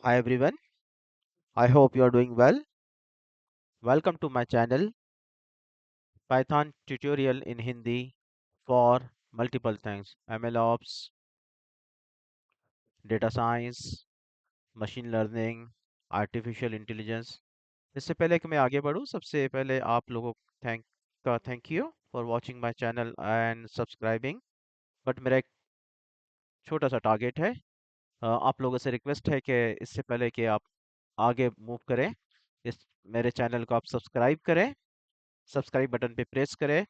Hi everyone, I hope you are doing well. Welcome to my channel Python tutorial in Hindi for multiple things MLOps, data science, machine learning, artificial intelligence. इससे पहले कि मैं आगे बढ़ूं, सबसे पहले आप लोगों को thank you for watching my channel and subscribing. But मेरा एक छोटा सा टारगेट है। आप लोगों से रिक्वेस्ट है कि इससे पहले कि आप आगे मूव करें, इस मेरे चैनल को आप सब्सक्राइब करें, सब्सक्राइब बटन पे प्रेस करें,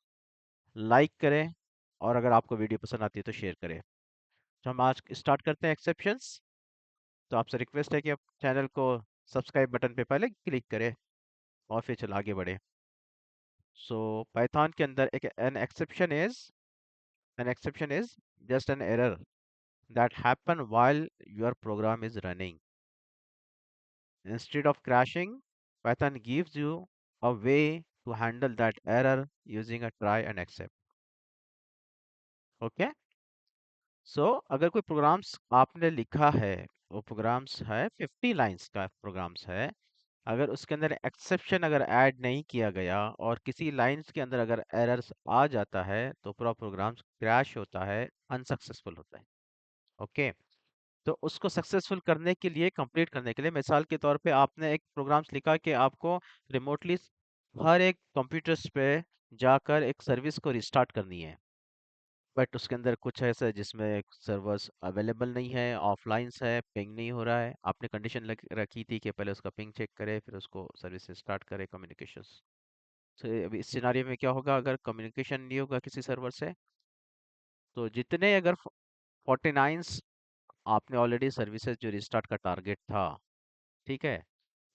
लाइक करें और अगर आपको वीडियो पसंद आती है तो शेयर करें। तो हम आज स्टार्ट करते हैं एक्सेप्शंस। तो आपसे रिक्वेस्ट है कि आप चैनल को सब्सक्राइब बटन पे पहले क्लिक करें और फिर चल आगे बढ़े। सो पाइथन के अंदर एक an exception is just an error that happen while your program is running. Instead of crashing, Python gives you a way to handle that error using a try and except. Okay. सो अगर कोई programmes आपने लिखा है, वो programmes है 50 lines का programmes है, अगर उसके अंदर एक्सेप्शन अगर ऐड नहीं किया गया और किसी लाइंस के अंदर अगर एरर्स आ जाता है तो पूरा प्रोग्राम क्रैश होता है, अनसक्सेसफुल होता है। ओके। तो उसको सक्सेसफुल करने के लिए, कंप्लीट करने के लिए, मिसाल के तौर पे आपने एक प्रोग्राम्स लिखा कि आपको रिमोटली हर एक कंप्यूटर्स पे जाकर एक सर्विस को रिस्टार्ट करनी है, बट उसके अंदर कुछ ऐसा है जिसमें सर्वर्स अवेलेबल नहीं है, ऑफलाइंस है, पिंग नहीं हो रहा है। आपने कंडीशन रखी थी कि पहले उसका पिंग चेक करे फिर उसको सर्विस स्टार्ट करे कम्युनिकेशंस। तो अभी इस सिनारियो में क्या होगा, अगर कम्युनिकेशन नहीं होगा किसी सर्वर से, तो जितने अगर 49 आपने ऑलरेडी सर्विसेज जो रिस्टार्ट का टारगेट था, ठीक है,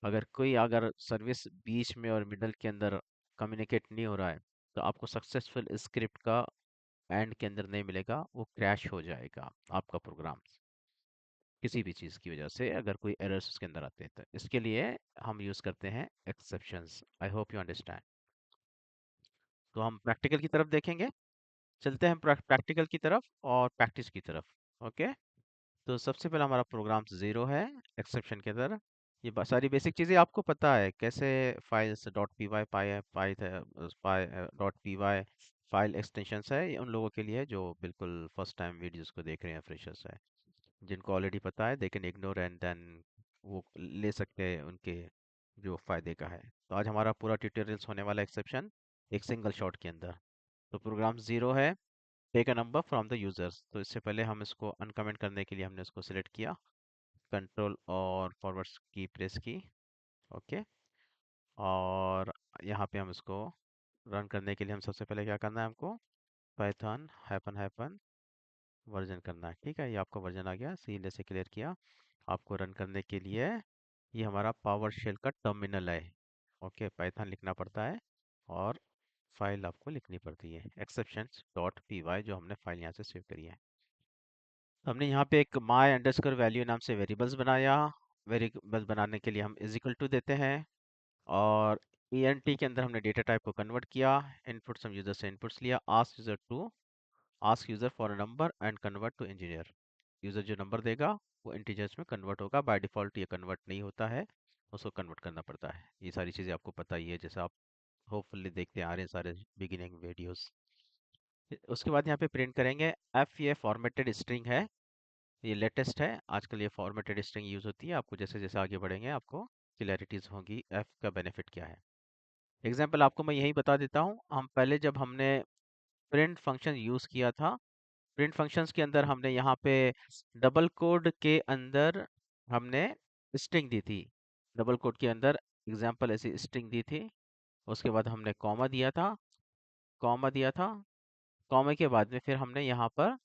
अगर कोई अगर सर्विस बीच में और मिडल के अंदर कम्युनिकेट नहीं हो रहा है तो आपको सक्सेसफुल स्क्रिप्ट का एंड के अंदर नहीं मिलेगा, वो क्रैश हो जाएगा आपका प्रोग्राम किसी भी चीज़ की वजह से, अगर कोई एरर्स उसके अंदर आते हैं तो इसके लिए हम यूज़ करते हैं exceptions. I hope you understand. तो हम प्रैक्टिकल की तरफ देखेंगे, चलते हैं प्रैक्टिकल की तरफ और प्रैक्टिस की तरफ। ओके। तो सबसे पहला हमारा प्रोग्राम ज़ीरो है एक्सेप्शन के अंदर। ये सारी बेसिक चीज़ें आपको पता है कैसे files dot P Y pi pi pi dot P Y file extensions है, ये उन लोगों के लिए है जो बिल्कुल फर्स्ट टाइम वीडियोस को देख रहे हैं, फ्रेशर्स है। जिनको ऑलरेडी पता है they can ignore and then वो ले सकते हैं उनके जो फ़ायदे का है। तो आज हमारा पूरा ट्यूटोरियल्स होने वाला एक्सेप्शन एक सिंगल शॉट के अंदर। तो प्रोग्राम ज़ीरो है, take a number from the users. तो इससे पहले हम इसको अनकमेंट करने के लिए हमने इसको सिलेक्ट किया, कंट्रोल और फॉरवर्ड की प्रेस की। ओके। और यहाँ पे हम इसको रन करने के लिए हम सबसे पहले क्या करना है, हमको पाइथन हाइफन हाइफन वर्जन करना है। ठीक है, ये आपका वर्जन आ गया, सी से क्लियर किया। आपको रन करने के लिए ये हमारा पावर शेल का टर्मिनल है। ओके, पाइथन लिखना पड़ता है और फाइल आपको लिखनी पड़ती है exceptions डॉट पी वाई, जो हमने फाइल यहाँ से सेव करी है। हमने यहाँ पे एक my अंडरस्कोर वैल्यू नाम से वेरिएबल्स बनाया। वेरिएबल बनाने के लिए हम इज इक्वल टू देते हैं और ENT के अंदर हमने डेटा टाइप को कन्वर्ट किया। इनपुट्स हम यूजर से इनपुट्स लिया। Ask user for a number and convert to integer. User जो नंबर देगा वो इंटीजर्स में कन्वर्ट होगा। बाय डिफ़ॉल्ट ये कन्वर्ट नहीं होता है, उसको कन्वर्ट करना पड़ता है। ये सारी चीज़ें आपको पता ही है, जैसे आप होपफुली देखते आ रहे हैं सारे बिगिनिंग वीडियोस। उसके बाद यहाँ पे प्रिंट करेंगे एफ। ये फॉर्मेटेड स्ट्रिंग है, ये लेटेस्ट है आजकल, ये फॉर्मेटेड स्ट्रिंग यूज़ होती है। आपको जैसे जैसे आगे बढ़ेंगे आपको क्लैरिटीज होगी एफ का बेनिफिट क्या है। एग्जाम्पल आपको मैं यही बता देता हूँ। हम पहले जब हमने प्रिंट फंक्शन यूज़ किया था, प्रिंट फंक्शंस के अंदर हमने यहाँ पे डबल कोड के अंदर हमने स्ट्रिंग दी थी। डबल कोड के अंदर एग्जाम्पल ऐसी स्ट्रिंग दी थी। उसके बाद हमने कॉमा दिया था, कॉमा दिया था, कॉमा के बाद में फिर हमने यहाँ पर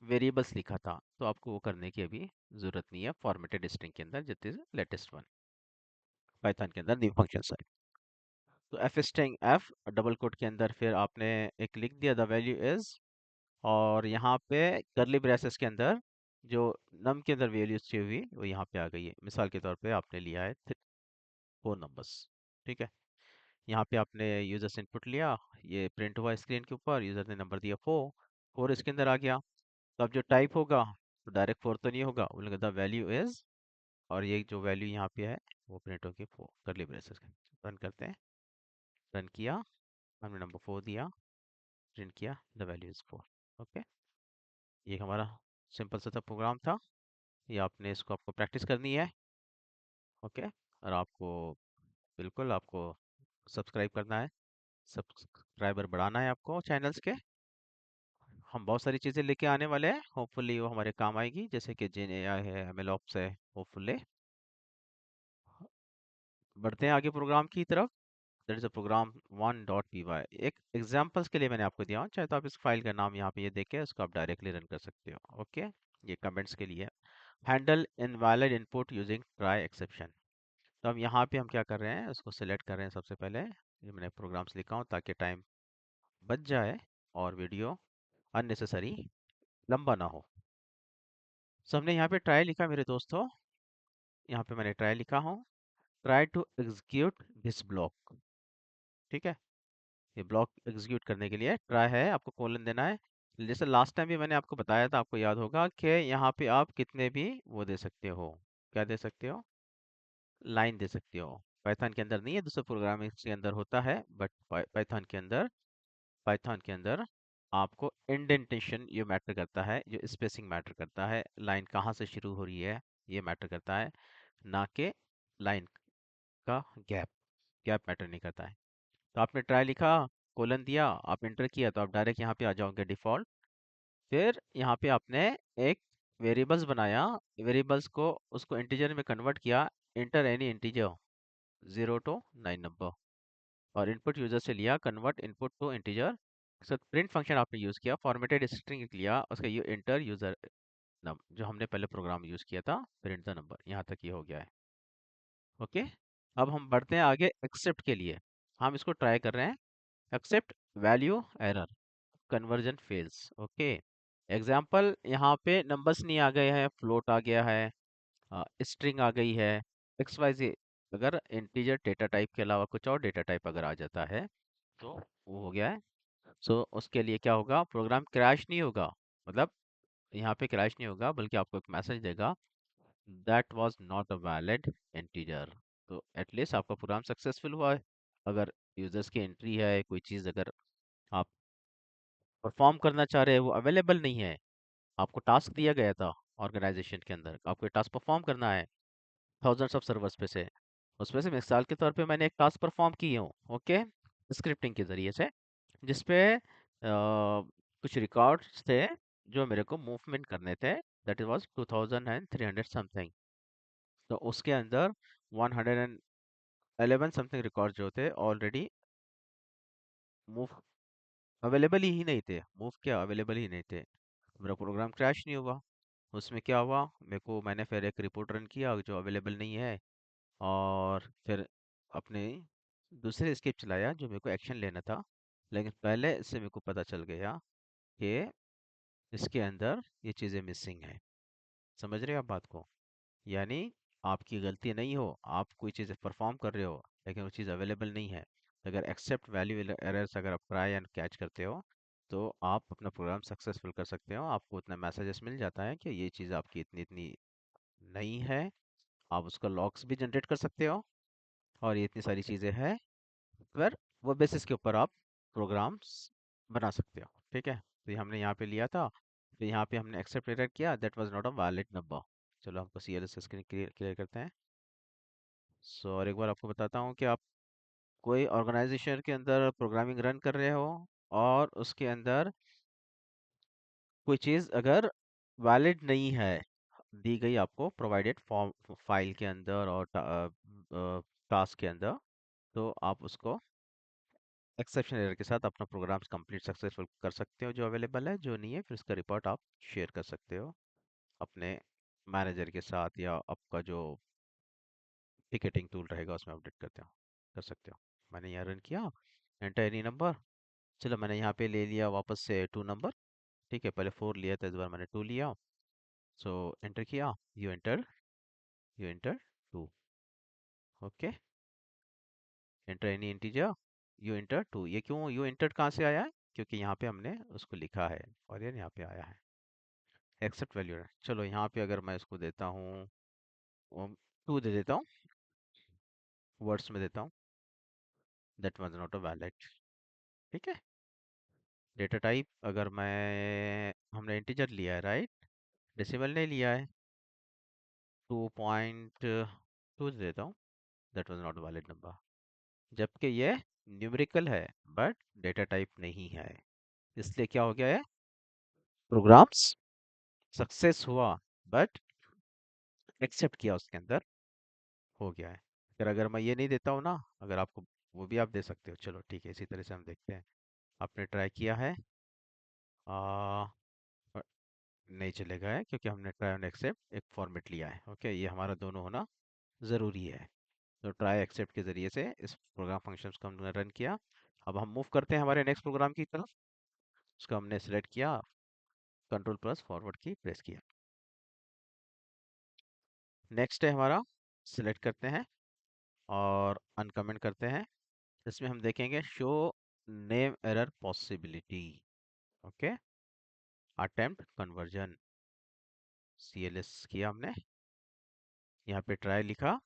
वेरिएबल्स लिखा था। तो आपको वो करने की अभी ज़रूरत नहीं है फॉर्मेटेड स्ट्रिंग के अंदर, जित इज लेटेस्ट वन पाइथन के अंदर न्यू फंक्शन है। तो F string F double quote के अंदर फिर आपने एक लिख दिया द वैल्यू इज, और यहाँ पे करली ब्रेसेस के अंदर जो नम के अंदर वैल्यू चाहिए हुई वो यहाँ पे आ गई है। मिसाल के तौर पे आपने लिया है 4 नंबर्स। ठीक है, यहाँ पे आपने यूजर से इनपुट लिया, ये प्रिंट हुआ स्क्रीन के ऊपर, यूजर ने नंबर दिया 4, 4 इसके अंदर आ गया। तो अब जो टाइप होगा तो डायरेक्ट 4 तो नहीं होगा, बोलेंगे द वैल्यू इज और ये जो वैल्यू यहाँ पे है वो प्रिंट होके करली ब्रेसेस रन करते हैं। रन किया, हमने नंबर 4 दिया, प्रिंट किया द वैल्यू इज़ 4। ओके, ये हमारा सिंपल सा प्रोग्राम था। ये आपने इसको आपको प्रैक्टिस करनी है। ओके, और आपको बिल्कुल आपको सब्सक्राइब करना है, सब्सक्राइबर बढ़ाना है आपको चैनल्स के। हम बहुत सारी चीज़ें लेके आने वाले हैं, होपफुली वो हमारे काम आएगी, जैसे कि जेन एआई है, एमएलओप्स है, होपफुली। बढ़ते हैं आगे प्रोग्राम की तरफ। That is a program 1.py। एक एग्जांपल्स के लिए मैंने आपको दिया हूँ, चाहे तो आप इस फाइल का नाम यहाँ पे ये देख के उसको आप डायरेक्टली रन कर सकते हो। ओके, ये कमेंट्स के लिए। Handle invalid input using try exception. तो अब यहाँ पे हम क्या कर रहे हैं, उसको सिलेक्ट कर रहे हैं सबसे पहले। ये मैंने प्रोग्राम्स लिखा हूँ ताकि टाइम बच जाए और वीडियो अननेसेसरी लंबा ना हो। सो हमने यहाँ पे ट्राई लिखा मेरे दोस्तों, यहाँ पे मैंने ट्राई लिखा हूँ। Try to execute this block. ठीक है, ये ब्लॉक एग्जीक्यूट करने के लिए ट्राई है, आपको कोलन देना है। जैसे लास्ट टाइम भी मैंने आपको बताया था, आपको याद होगा कि यहाँ पे आप कितने भी वो दे सकते हो, क्या दे सकते हो, लाइन दे सकते हो। पाइथन के अंदर नहीं है, दूसरे प्रोग्रामिंग के अंदर होता है, बट पाइथन के अंदर आपको इंडेंटेशन ये मैटर करता है, जो स्पेसिंग मैटर करता है, लाइन कहाँ से शुरू हो रही है ये मैटर करता है, ना कि लाइन का गैप। गैप मैटर नहीं करता है। तो आपने ट्राई लिखा, कोलन दिया, आप इंटर किया, तो आप डायरेक्ट यहाँ पे आ जाओगे डिफ़ॉल्ट। फिर यहाँ पे आपने एक वेरिएबल्स बनाया, वेरिएबल्स को उसको इंटीजर में कन्वर्ट किया। Enter any integer 0 to 9 number, और इनपुट यूजर से लिया convert input to integer. So print function आपने यूज़ किया, फॉर्मेटेड स्ट्रिंग लिया, उसका यू इंटर यूजर जो हमने पहले प्रोग्राम यूज़ किया था, प्रिंट द नंबर। यहाँ तक ये हो गया है। ओके, अब हम बढ़ते हैं आगे एक्सेप्ट के लिए। हम इसको ट्राई कर रहे हैं। Except value error, conversion fails. Okay, example यहाँ पे नंबर्स नहीं आ गए हैं, फ्लोट आ गया है, स्ट्रिंग आ गई है, एक्स वाई जी। अगर इंटीजर डेटा टाइप के अलावा कुछ और डेटा टाइप अगर आ जाता है तो वो हो गया है। सो उसके लिए क्या होगा, प्रोग्राम क्रैश नहीं होगा, मतलब यहाँ पे क्रैश नहीं होगा, बल्कि आपको एक मैसेज देगा that was not a valid integer. तो एटलीस्ट आपका प्रोग्राम सक्सेसफुल हुआ है। अगर यूजर्स की एंट्री है, कोई चीज़ अगर आप परफॉर्म करना चाह रहे हैं वो अवेलेबल नहीं है, आपको टास्क दिया गया था ऑर्गेनाइजेशन के अंदर, आपको ये टास्क परफॉर्म करना है थाउजेंड्स ऑफ सर्वर्स पे से, उसमें से मिसाल के तौर पे मैंने एक टास्क परफॉर्म की हूँ। ओके, स्क्रिप्टिंग के ज़रिए से, जिसपे कुछ रिकॉर्ड्स थे जो मेरे को मूवमेंट करने थे, दैट इज वाज 2300 समथिंग। तो उसके अंदर 111 समथिंग रिकॉर्ड जो थे ऑलरेडी मूव अवेलेबल ही नहीं थे, मूव क्या अवेलेबल ही नहीं थे। मेरा प्रोग्राम क्रैश नहीं हुआ। उसमें क्या हुआ, मैंने फिर एक रिपोर्ट रन किया जो अवेलेबल नहीं है, और फिर अपने दूसरे स्क्रिप्ट चलाया जो मेरे को एक्शन लेना था। लेकिन पहले से मेरे को पता चल गया कि इसके अंदर ये चीज़ें मिसिंग हैं। समझ रहे हो आप बात को? यानी आपकी गलती नहीं हो, आप कोई चीज़ परफॉर्म कर रहे हो लेकिन वो चीज़ अवेलेबल नहीं है। तो अगर एक्सेप्ट वैल्यू एरर्स अगर आप ट्राई एंड कैच करते हो तो आप अपना प्रोग्राम सक्सेसफुल कर सकते हो। आपको इतना मैसेजेस मिल जाता है कि ये चीज़ आपकी इतनी इतनी नहीं है। आप उसका लॉग्स भी जनरेट कर सकते हो, और ये इतनी सारी चीज़ें हैं, फिर वो बेसिस के ऊपर आप प्रोग्राम्स बना सकते हो। ठीक है, तो ये हमने यहाँ पे लिया था, फिर यहाँ पे हमने एक्सेप्ट एरर किया, that was not a valid number. चलो हमको सीएलएस स्क्रीन क्लियर क्लियर करते हैं। सो और एक बार आपको बताता हूँ कि आप कोई ऑर्गेनाइजेशन के अंदर प्रोग्रामिंग रन कर रहे हो, और उसके अंदर कोई चीज़ अगर वैलिड नहीं है, दी गई आपको प्रोवाइडेड फॉर्म फाइल के अंदर और टास्क के अंदर, तो आप उसको एक्सेप्शन एरर के साथ अपना प्रोग्राम कंप्लीट सक्सेसफुल कर सकते हो। जो अवेलेबल है, जो नहीं है फिर उसका रिपोर्ट आप शेयर कर सकते हो अपने मैनेजर के साथ, या आपका जो टिकटिंग टूल रहेगा उसमें अपडेट करते हो, कर सकते हो। मैंने यहाँ रन किया, एंटर एनी नंबर। चलो मैंने यहाँ पे ले लिया वापस से 2 नंबर। ठीक है, पहले 4 लिया था, इस बार मैंने 2 लिया। सो एंटर किया, you enter 2। Okay, enter any integer, you enter 2। ये क्यों यू एंटर कहाँ से आया है, क्योंकि यहाँ पे हमने उसको लिखा है और ये यहाँ पे आया है एक्सेप्ट वैल्यू। चलो यहाँ पे अगर मैं इसको देता हूँ 2 दे देता हूँ, वर्ड्स में देता हूँ, that was not a valid. ठीक है। डेटा टाइप अगर मैं हमने इंटीजर लिया है, राइट, डेसिमल नहीं लिया है, 2.2 दे देता हूँ, that was not a valid number. जबकि ये न्यूमेरिकल है बट डेटा टाइप नहीं है, इसलिए क्या हो गया है, प्रोग्राम्स सक्सेस हुआ बट एक्सेप्ट किया उसके अंदर हो गया है। फिर अगर मैं ये नहीं देता हूँ ना, अगर आपको वो भी आप दे सकते हो, चलो ठीक है, इसी तरह से हम देखते हैं। आपने ट्राई किया है, पर नहीं चलेगा है क्योंकि हमने ट्राई एंड एक्सेप्ट एक फॉर्मेट लिया है। ओके, ये हमारा दोनों होना ज़रूरी है। तो ट्राई एक्सेप्ट के ज़रिए से इस प्रोग्राम फंक्शंस को हमने रन किया। अब हम मूव करते हैं हमारे नेक्स्ट प्रोग्राम की तरफ। उसको हमने सेलेक्ट किया, कंट्रोल प्लस फॉरवर्ड की प्रेस किया। नेक्स्ट है हमारा, सिलेक्ट करते हैं और अनकमेंट करते हैं। इसमें हम देखेंगे show name error possibility. Okay, attempt conversion, CLS किया हमने, यहाँ पे ट्राई लिखा,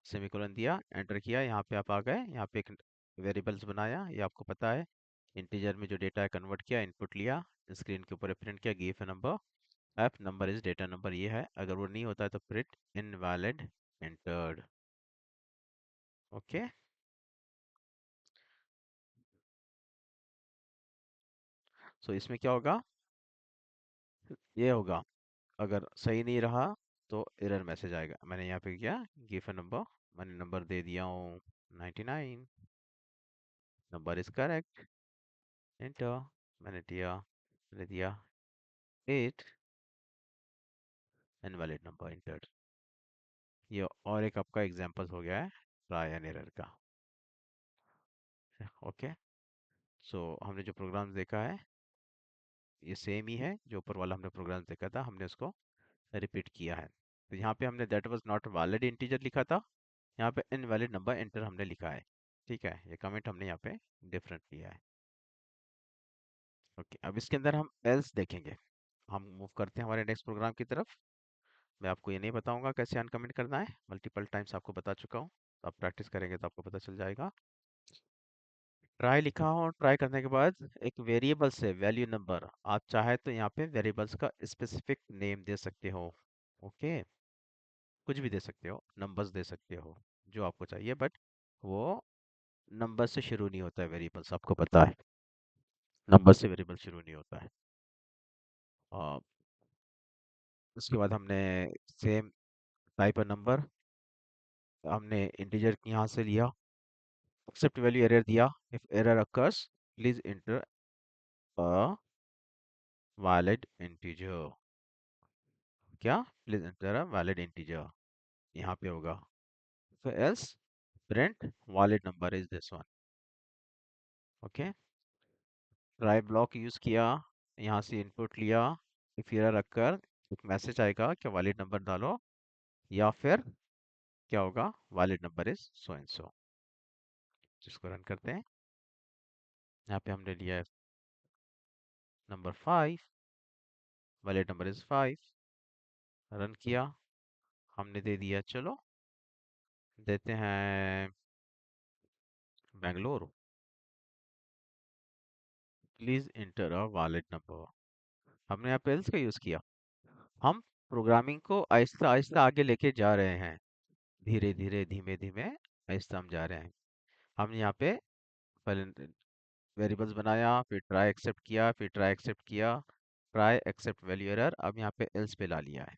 सेमीकोलन दिया, एंटर किया, यहाँ पे आप आ गए, यहाँ पे एक वेरिएबल्स बनाया, ये आपको पता है, इंटीजर में जो डेटा है कन्वर्ट किया, इनपुट लिया, स्क्रीन के ऊपर प्रिंट किया, give a number, F number is data number, ये है। अगर वो नहीं होता है तो प्रिंट इनवैलिड एंटर्ड। ओके, सो इसमें क्या होगा, ये होगा, अगर सही नहीं रहा तो एरर मैसेज आएगा। मैंने यहाँ पे किया गिव अ नंबर, मैंने नंबर दे दिया हूँ 99, नंबर इज करेक्ट, एंटर, मैंने दिया 8, इनवैलिड नंबर एंटर्ड। ये और एक आपका एग्जांपल हो गया है ट्राई एंड एरर का। ओके, सो हमने जो प्रोग्राम देखा है ये सेम ही है, जो ऊपर वाला हमने प्रोग्राम देखा था हमने उसको रिपीट किया है। तो यहाँ पे हमने that was not valid integer लिखा था, यहाँ पे इनवैलिड नंबर एंटर हमने लिखा है। ठीक है, ये कमेंट हमने यहाँ पे डिफरेंट लिया है। ओके, अब इसके अंदर हम एल्स देखेंगे। हम मूव करते हैं हमारे नेक्स्ट प्रोग्राम की तरफ। मैं आपको ये नहीं बताऊंगा कैसे अनकमेंट करना है, मल्टीपल टाइम्स आपको बता चुका हूँ, तो आप प्रैक्टिस करेंगे तो आपको पता चल जाएगा। ट्राई लिखा हो और ट्राई करने के बाद एक वेरिएबल से वैल्यू नंबर, आप चाहे तो यहाँ पे वेरिएबल्स का स्पेसिफिक नेम दे सकते हो। ओके, कुछ भी दे सकते हो, नंबर्स दे सकते हो, जो आपको चाहिए, बट वो नंबर से शुरू नहीं होता है वेरिएबल्स, आपको पता है, नंबर से वेरिएबल शुरू नहीं होता है। और उसके बाद हमने सेम टाइप अ नंबर हमने इंटीजर यहाँ से लिया, एक्सेप्ट वैल्यू एरर दिया, if error occurs please enter a valid integer, क्या, please enter a valid integer, यहाँ पे होगा, फिर else print valid number is this one. Okay, try block use किया, यहाँ से इनपुट लिया, इफ एरर अकर एक मैसेज आएगा कि वैलिड नंबर डालो, या फिर क्या होगा, valid number is so and so. जिसको रन करते हैं, यहाँ पे हमने लिया है number 5, valid number is 5, run किया, हमने दे दिया, चलो देते हैं Bangalore, please inter a valid number. हमने यहाँ पे else का यूज किया, हम प्रोग्रामिंग को आहिस्ता आहिस्ता आगे लेके जा रहे हैं, धीरे धीरे धीमे धीमे आहिस्ता हम जा रहे हैं। हम यहाँ पे पहले वेरिएबल्स बनाया, फिर ट्राई एक्सेप्ट किया, फिर ट्राई एक्सेप्ट किया, ट्राई एक्सेप्ट वैल्यू एरर, अब यहाँ पे एल्स पे ला लिया है।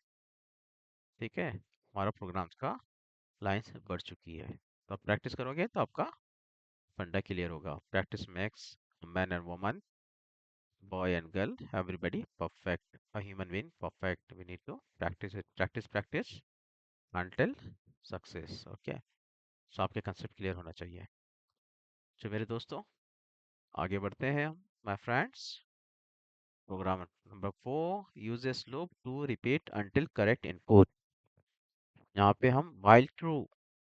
ठीक है, हमारा प्रोग्राम्स का लाइन्स बढ़ चुकी है। तो आप प्रैक्टिस करोगे तो आपका फंडा क्लियर होगा। Practice makes man and woman, boy and girl, everybody perfect, a human being perfect, we need to practice it, practice practice until success. Okay, so आपके कंसेप्ट क्लियर होना चाहिए। तो मेरे दोस्तों, आगे बढ़ते हैं हम, my friends. Program number 4, uses loop to repeat until correct input. यहाँ पे हम while true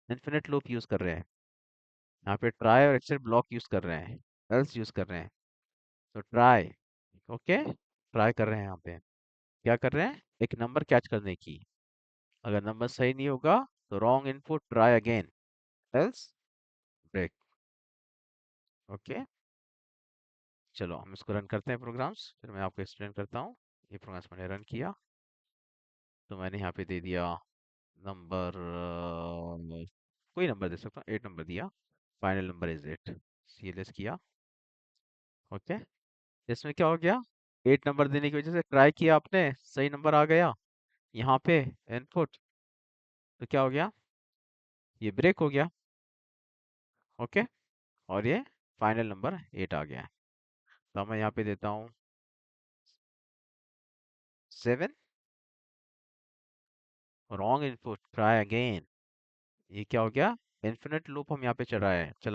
infinite loop use कर रहे हैं, यहाँ पे ट्राई और एक्सेप्ट ब्लॉक यूज कर रहे हैं, एल्स यूज कर रहे हैं। तो ट्राई, ओके, ट्राई कर रहे हैं, यहाँ पे क्या कर रहे हैं, एक नंबर कैच करने की, अगर नंबर सही नहीं होगा तो wrong input, try again, else break. Okay, चलो हम इसको रन करते हैं प्रोग्राम्स, फिर मैं आपको एक्सप्लेन करता हूँ। ये प्रोग्राम्स मैंने रन किया, तो मैंने यहाँ पे दे दिया नंबर, कोई नंबर दे सकता हूँ, 8 नंबर दिया। फाइनल नंबर इज 8, सीएलएस किया। ओके, इसमें क्या हो गया, 8 नंबर देने की वजह से ट्राई किया आपने, सही नंबर आ गया यहाँ पे इनपुट, तो क्या हो गया, ये ब्रेक हो गया। ओके, और ये फाइनल नंबर 8 आ गया है। तो मैं यहाँ पे देता हूँ 7, रॉन्ग इनपुट, ट्राई अगेन। ये क्या हो गया, इन्फिनिट लूप हम यहाँ पे चला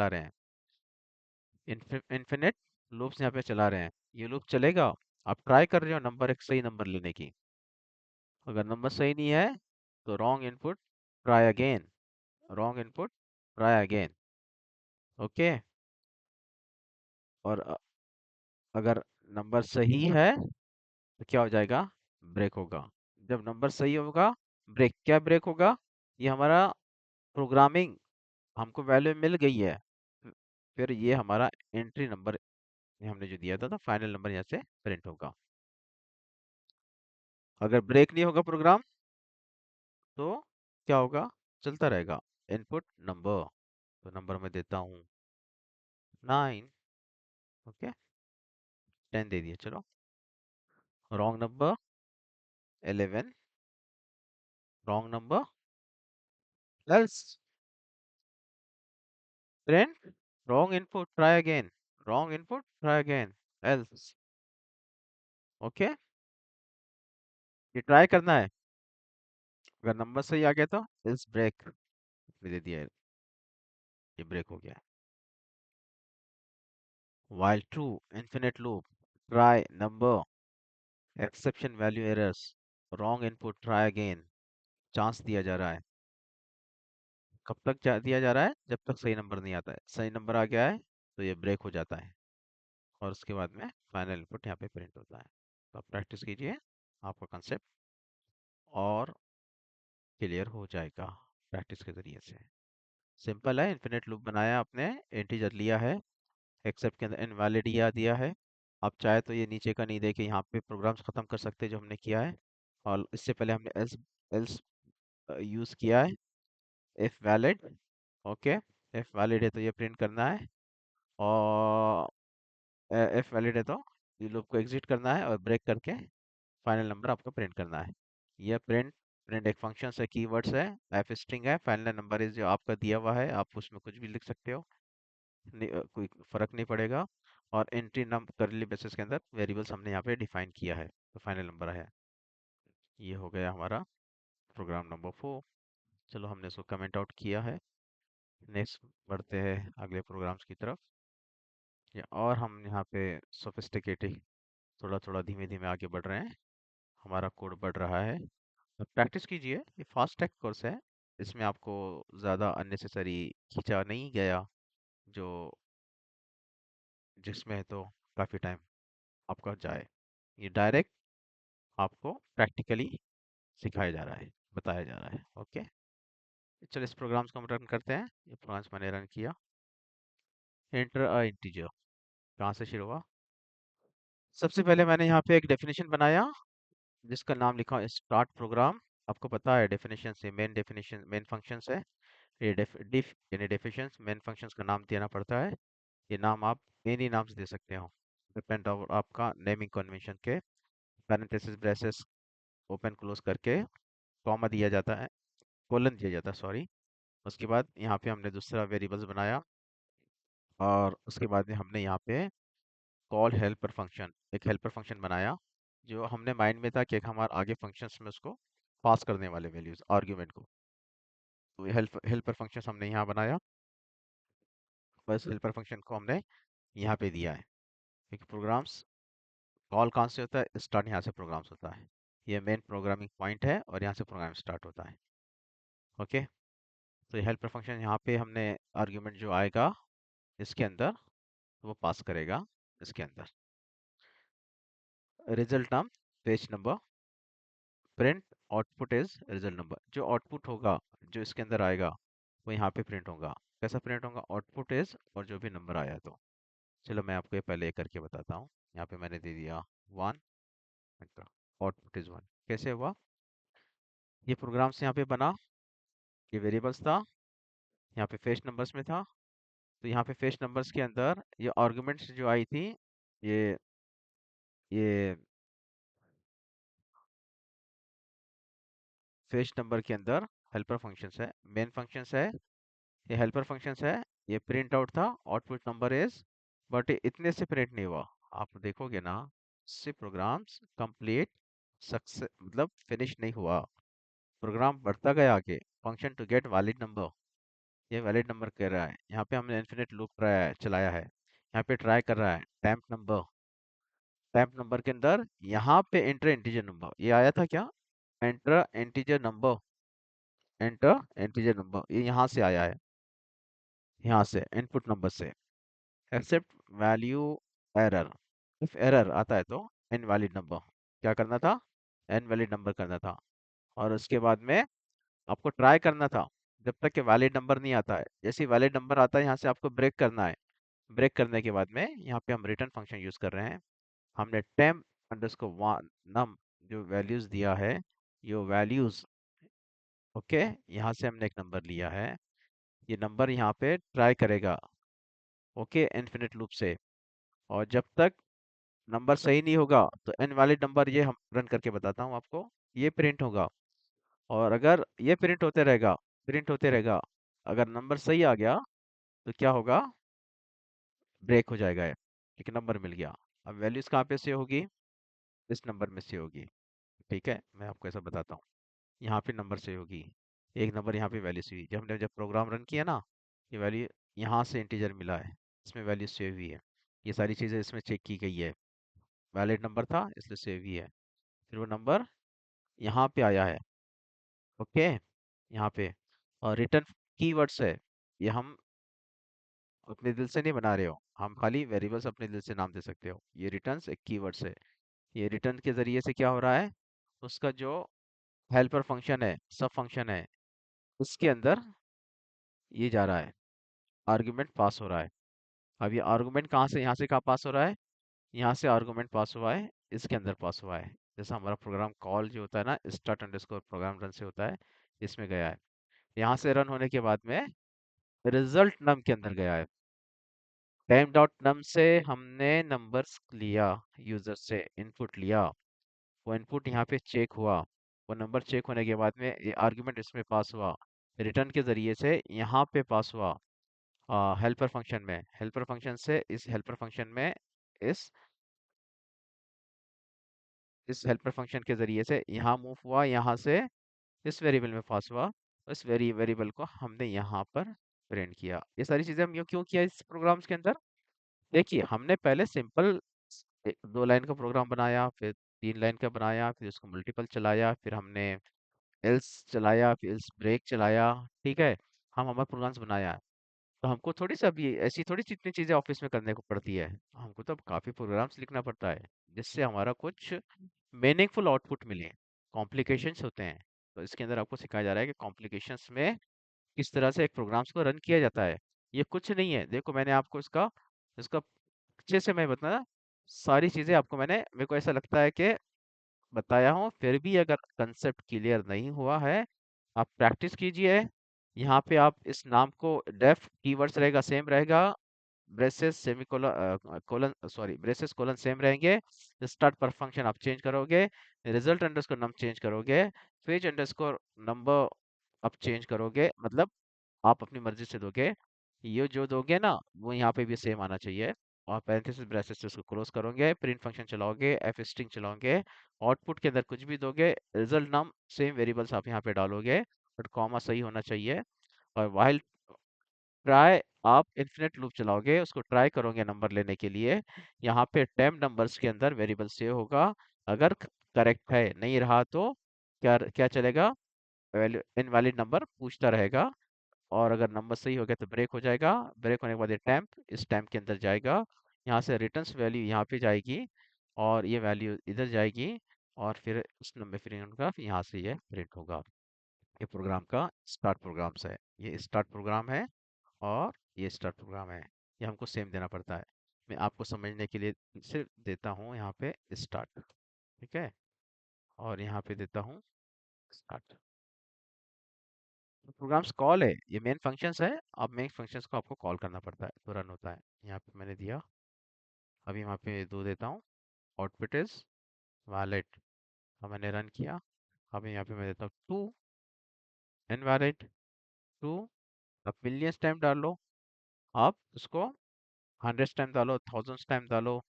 रहे हैं, इन्फिनिट लूप्स यहाँ पे चला रहे हैं। ये लूप चलेगा, आप ट्राई कर रहे हो नंबर, एक सही नंबर लेने की, अगर नंबर सही नहीं है तो wrong input, try again, wrong input, try again. Okay, और अगर नंबर सही है तो क्या हो जाएगा, ब्रेक होगा। जब नंबर सही होगा, ब्रेक, क्या ब्रेक होगा, ये हमारा प्रोग्रामिंग, हमको वैल्यू मिल गई है, फिर ये हमारा एंट्री नंबर हमने जो दिया था, तो फाइनल नंबर यहाँ से प्रिंट होगा। अगर ब्रेक नहीं होगा प्रोग्राम, तो क्या होगा, चलता रहेगा, इनपुट नंबर, तो नंबर मैं देता हूँ 9। ओके, 10 दे दिया, चलो, wrong number 11, wrong number, else print, wrong input, try again, wrong input, try again, else. Okay, ये ट्राई करना है, अगर नंबर सही आ गया तो एल्स ब्रेक, दे दिया, ये ब्रेक हो गया। while true, infinite loop, try number, exception value errors, wrong input, try again, chance दिया जा रहा है। कब तक दिया जा रहा है, जब तक सही नंबर नहीं आता है, सही नंबर आ गया है तो ये ब्रेक हो जाता है, और उसके बाद में फाइनल इनपुट यहाँ पे प्रिंट होता है। तो आप प्रैक्टिस कीजिए, आपका कंसेप्ट और क्लियर हो जाएगा प्रैक्टिस के ज़रिए से। सिंपल है, इन्फिनिट लूप बनाया आपने, इंटीजर लिया है, एक्सेप्ट के अंदर इनवैलिड दिया है। आप चाहे तो ये नीचे का नहीं देके यहाँ पे प्रोग्राम्स ख़त्म कर सकते हैं जो हमने किया है, और इससे पहले हमने एल्स एल्स यूज़ किया है, if valid. Okay, if valid है तो ये प्रिंट करना है, और इफ़ वैलिड है तो ये लूप को एग्जिट करना है और ब्रेक करके फाइनल नंबर आपको प्रिंट करना है। यह प्रिंट, प्रिंट एक फंक्शन है, कीवर्ड्स है, एफ स्ट्रिंग है, फाइनल नंबर इज जो आपका दिया हुआ है, आप उसमें कुछ भी लिख सकते हो, कोई फर्क नहीं पड़ेगा। और एंट्री नंबर करली ब्रेसेस के अंदर वेरिएबल्स हमने यहाँ पे डिफाइन किया है, तो फाइनल नंबर है। ये हो गया हमारा प्रोग्राम नंबर 4। चलो, हमने इसको कमेंट आउट किया है। नेक्स्ट बढ़ते हैं अगले प्रोग्राम्स की तरफ, और हम यहाँ पे सोफिस्टिकेटेड, थोड़ा थोड़ा धीमे धीमे आगे बढ़ रहे हैं, हमारा कोड बढ़ रहा है। तो प्रैक्टिस कीजिए, ये फास्ट ट्रैक कोर्स है, इसमें आपको ज़्यादा अननेसेसरी खींचा नहीं गया, जो जिसमें तो काफ़ी टाइम आपका जाए। ये डायरेक्ट आपको प्रैक्टिकली सिखाया जा रहा है, बताया जा रहा है। ओके, चलो इस प्रोग्राम्स को हम रन करते हैं। ये प्रोग्राम्स मैंने रन किया। एंटर अ इंटीजर, कहाँ से शुरू हुआ, सबसे पहले मैंने यहाँ पे एक डेफिनेशन बनाया जिसका नाम लिखा स्टार्ट प्रोग्राम। आपको पता है डेफिनेशन से डेफिनेशन मेन फंक्शंस है, ये डिफ यानी डेफिनेशंस मेन फंक्शंस का नाम देना पड़ता है। ये नाम आप एनी नाम से दे सकते हो, डिपेंड ऑन आपका नेमिंग कन्वेंशन के। पैरेंथेसिस ब्रेसेस ओपन क्लोज करके कॉमा दिया जाता है, कोलन दिया जाता है, सॉरी। उसके बाद यहाँ पे हमने दूसरा वेरिएबल्स बनाया, और उसके बाद में हमने यहाँ पे कॉल हेल्पर फंक्शन, एक हेल्पर फंक्शन बनाया, जो हमने माइंड में था कि एक हमारे आगे फंक्शंस में उसको पास करने वाले वैल्यूज आर्ग्यूमेंट को। तो हेल्पर फंक्शन हमने यहाँ बनाया, बस हेल्पर फंक्शन को हमने यहाँ पे दिया है। क्योंकि प्रोग्राम्स कॉल कहाँ से होता है, स्टार्ट यहाँ से प्रोग्राम्स होता है, ये मेन प्रोग्रामिंग पॉइंट है, और यहाँ से प्रोग्राम स्टार्ट होता है। ओके, तो ये हेल्पर फंक्शन यहाँ पे हमने आर्ग्यूमेंट जो आएगा इसके अंदर, तो वो पास करेगा इसके अंदर। रिजल्ट नाम page number, print output is result number, जो आउटपुट होगा जो इसके अंदर आएगा वो यहाँ पे प्रिंट होगा। कैसा प्रिंट होगा? आउटपुट इज, और जो भी नंबर आया तो। चलो मैं आपको ये पहले एक करके बताता हूँ। यहाँ पे मैंने दे दिया 1, आउटपुट इज 1। कैसे हुआ? ये प्रोग्राम से यहाँ पे बना, ये वेरिएबल्स था, यहाँ पे फेच नंबर्स में था। तो यहाँ पे फेच नंबर्स के अंदर ये आर्गुमेंट्स जो आई थी, ये ये फेच नंबर के अंदर हेल्पर फंक्शंस है, मेन फंक्शंस है, ये हेल्पर फंक्शंस है, ये प्रिंट आउट था, आउटपुट नंबर इज। बट इतने से प्रिंट नहीं हुआ। आप देखोगे ना, से प्रोग्राम्स कंप्लीट सक्सेस मतलब फिनिश नहीं हुआ। प्रोग्राम बढ़ता गया आगे, function to get valid number, ये वैलिड नंबर कह रहा है। यहाँ पे हमने इन्फिनिट लूप चलाया है, यहाँ पे ट्राई कर रहा है टेम्प नंबर। टेम्प नंबर के अंदर यहाँ पे एंटर इंटीजर नंबर, ये आया था क्या? Enter integer number, enter integer number, ये यहाँ से आया है, यहाँ से इनपुट नंबर से। Except value error, if error आता है तो इनवैलिड नंबर, क्या करना था? इनवैलिड नंबर करना था। और उसके बाद में आपको ट्राई करना था जब तक कि वैलिड नंबर नहीं आता है। जैसे ही वैलिड नंबर आता है यहाँ से आपको ब्रेक करना है। ब्रेक करने के बाद में यहाँ पे हम रिटर्न फंक्शन यूज कर रहे हैं। हमने टेम्प अंडरस्कोर वन नम जो वैल्यूज दिया है, ये वैल्यूज, ओके, यहाँ से हमने एक नंबर लिया है। ये नंबर यहाँ पे ट्राई करेगा, ओके, इनफिनिट लूप से। और जब तक नंबर सही नहीं होगा तो इनवैलिड नंबर, ये हम रन करके बताता हूँ आपको, ये प्रिंट होगा। और अगर ये प्रिंट होते रहेगा, प्रिंट होते रहेगा, अगर नंबर सही आ गया तो क्या होगा? ब्रेक हो जाएगा ये, एक नंबर मिल गया। अब वैल्यूज कहाँ पे से होगी? इस नंबर में से होगी। ठीक है, मैं आपको ऐसा बताता हूँ। यहाँ पे नंबर से होगी, एक नंबर यहाँ पे वैल्यू से हुई। जब प्रोग्राम रन किया ना, ये वैल्यू यहाँ से इंटीजर मिला है, इसमें वैल्यू सेव हुई है। ये सारी चीज़ें इसमें चेक की गई है, वैलिड नंबर था इसलिए सेव हुई है। फिर वो नंबर यहाँ पे आया है, ओके, यहाँ पे। और रिटर्न कीवर्ड्स है, ये हम अपने दिल से नहीं बना रहे हो, हम खाली वेरिएबल्स अपने दिल से नाम दे सकते हो। ये रिटर्न्स एक कीवर्ड्स है। ये रिटर्न के जरिए से क्या हो रहा है? उसका जो हेल्पर फंक्शन है, सब फंक्शन है, उसके अंदर ये जा रहा है, आर्गुमेंट पास हो रहा है। अब ये आर्गुमेंट कहाँ से, यहाँ से कहाँ पास हो रहा है? यहाँ से आर्गुमेंट पास हुआ है, इसके अंदर पास हुआ है। जैसा हमारा प्रोग्राम कॉल जो होता है ना, स्टार्ट अंडरस्कोर प्रोग्राम रन से होता है, इसमें गया है। यहाँ से रन होने के बाद में रिजल्ट नम के अंदर गया है। टाइम डॉट नम से हमने नंबर्स लिया, यूजर से इनपुट लिया, वो इनपुट यहाँ पे चेक हुआ, वो नंबर चेक होने के बाद में ये आर्गुमेंट इसमें पास हुआ, रिटर्न के जरिए से यहाँ पे पास हुआ हेल्पर फंक्शन में। हेल्पर फंक्शन से इस हेल्पर फंक्शन में, इस इस हेल्पर फंक्शन के जरिए से यहाँ मूव हुआ, यहाँ से इस वेरिएबल में पास हुआ। इस वेरिएबल को हमने यहाँ पर प्रिंट किया। ये सारी चीजें हम क्यों किया इस प्रोग्राम्स के अंदर? देखिए, हमने पहले सिंपल 2 लाइन का प्रोग्राम बनाया, फिर 3 लाइन का बनाया, फिर उसको मल्टीपल चलाया, फिर हमने एल्स चलाया, फिर एल्स ब्रेक चलाया। ठीक है, हम हमारा प्रोग्राम्स बनाया। तो हमको थोड़ी सा भी ऐसी थोड़ी सी इतनी चीजें ऑफिस में करने को पड़ती है। हमको तो काफी प्रोग्राम्स लिखना पड़ता है, जिससे हमारा कुछ मीनिंगफुल आउटपुट मिले। कॉम्प्लिकेशंस होते हैं, तो इसके अंदर आपको सिखाया जा रहा है कि कॉम्प्लिकेशंस में किस तरह से एक प्रोग्राम्स को रन किया जाता है। ये कुछ नहीं है, देखो मैंने आपको इसका इसका अच्छे से मैं बताया, सारी चीजें आपको मैंने, मेरे को ऐसा लगता है कि बताया हूँ। फिर भी अगर कंसेप्ट क्लियर नहीं हुआ है, आप प्रैक्टिस कीजिए। यहाँ पे आप इस नाम को, डेफ कीवर्ड्स रहेगा सेम रहेगा, braces semicolon colon sorry braces colon same रहेंगे। स्टार्ट पर फंक्शन आप चेंज करोगे, रिजल्ट अंडरस्कोर नम चेंज करोगे, फेज अंडरस्कोर नंबर आप चेंज करोगे, मतलब आप अपनी मर्जी से दोगे। ये जो दोगे ना, वो यहाँ पे भी सेम आना चाहिए। और पैरेंथेसिस ब्रेसेस से उसको क्लोज करोगे, प्रिंट फंक्शन चलाओगे, एफ स्ट्रिंग चलाओगे, आउटपुट के अंदर कुछ भी दोगे, रिजल्ट नाम सेम वेरिएबल्स आप यहाँ पे डालोगे, बट कॉमा सही होना चाहिए। और वाइल ट्राई, आप इन्फिनिट लूप चलाओगे, उसको ट्राई करोगे नंबर लेने के लिए। यहाँ पे टेम्प नंबर्स के अंदर वेरिएबल सेव होगा, अगर करेक्ट है, नहीं रहा तो क्या क्या चलेगा? वैल्यू इनवैलिड नंबर पूछता रहेगा। और अगर नंबर सही हो गया तो ब्रेक हो जाएगा। ब्रेक होने के बाद ये टैम्प इस टैम्प के अंदर जाएगा, यहाँ से रिटर्न्स वैल्यू यहाँ पे जाएगी, और ये वैल्यू इधर जाएगी, और फिर उस नंबर प्रिंट होगा, फिर यहाँ से ये प्रिंट होगा। ये प्रोग्राम का स्टार्ट प्रोग्राम्स है। ये स्टार्ट प्रोग्राम है और ये स्टार्ट प्रोग्राम है। ये हमको सेम देना पड़ता है। मैं आपको समझने के लिए सिर्फ देता हूँ यहाँ पे स्टार्ट, ठीक है, और यहाँ पे देता हूँ स्टार्ट। प्रोग्राम्स कॉल है, ये मेन फंक्शंस है। अब मेन फंक्शंस को आपको कॉल करना पड़ता है तो रन होता है। यहाँ पे मैंने दिया, अभी यहाँ पे 2 देता हूँ, आउटपुट इज वैलिड। अब मैंने रन किया, अभी यहाँ पे मैं देता हूँ टू इनवैलिड टू। अब मिलियंस टाइम डाल लो, आप उसको हंड्रेड्स टाइम डालो, थाउजेंड्स टाइम डालो,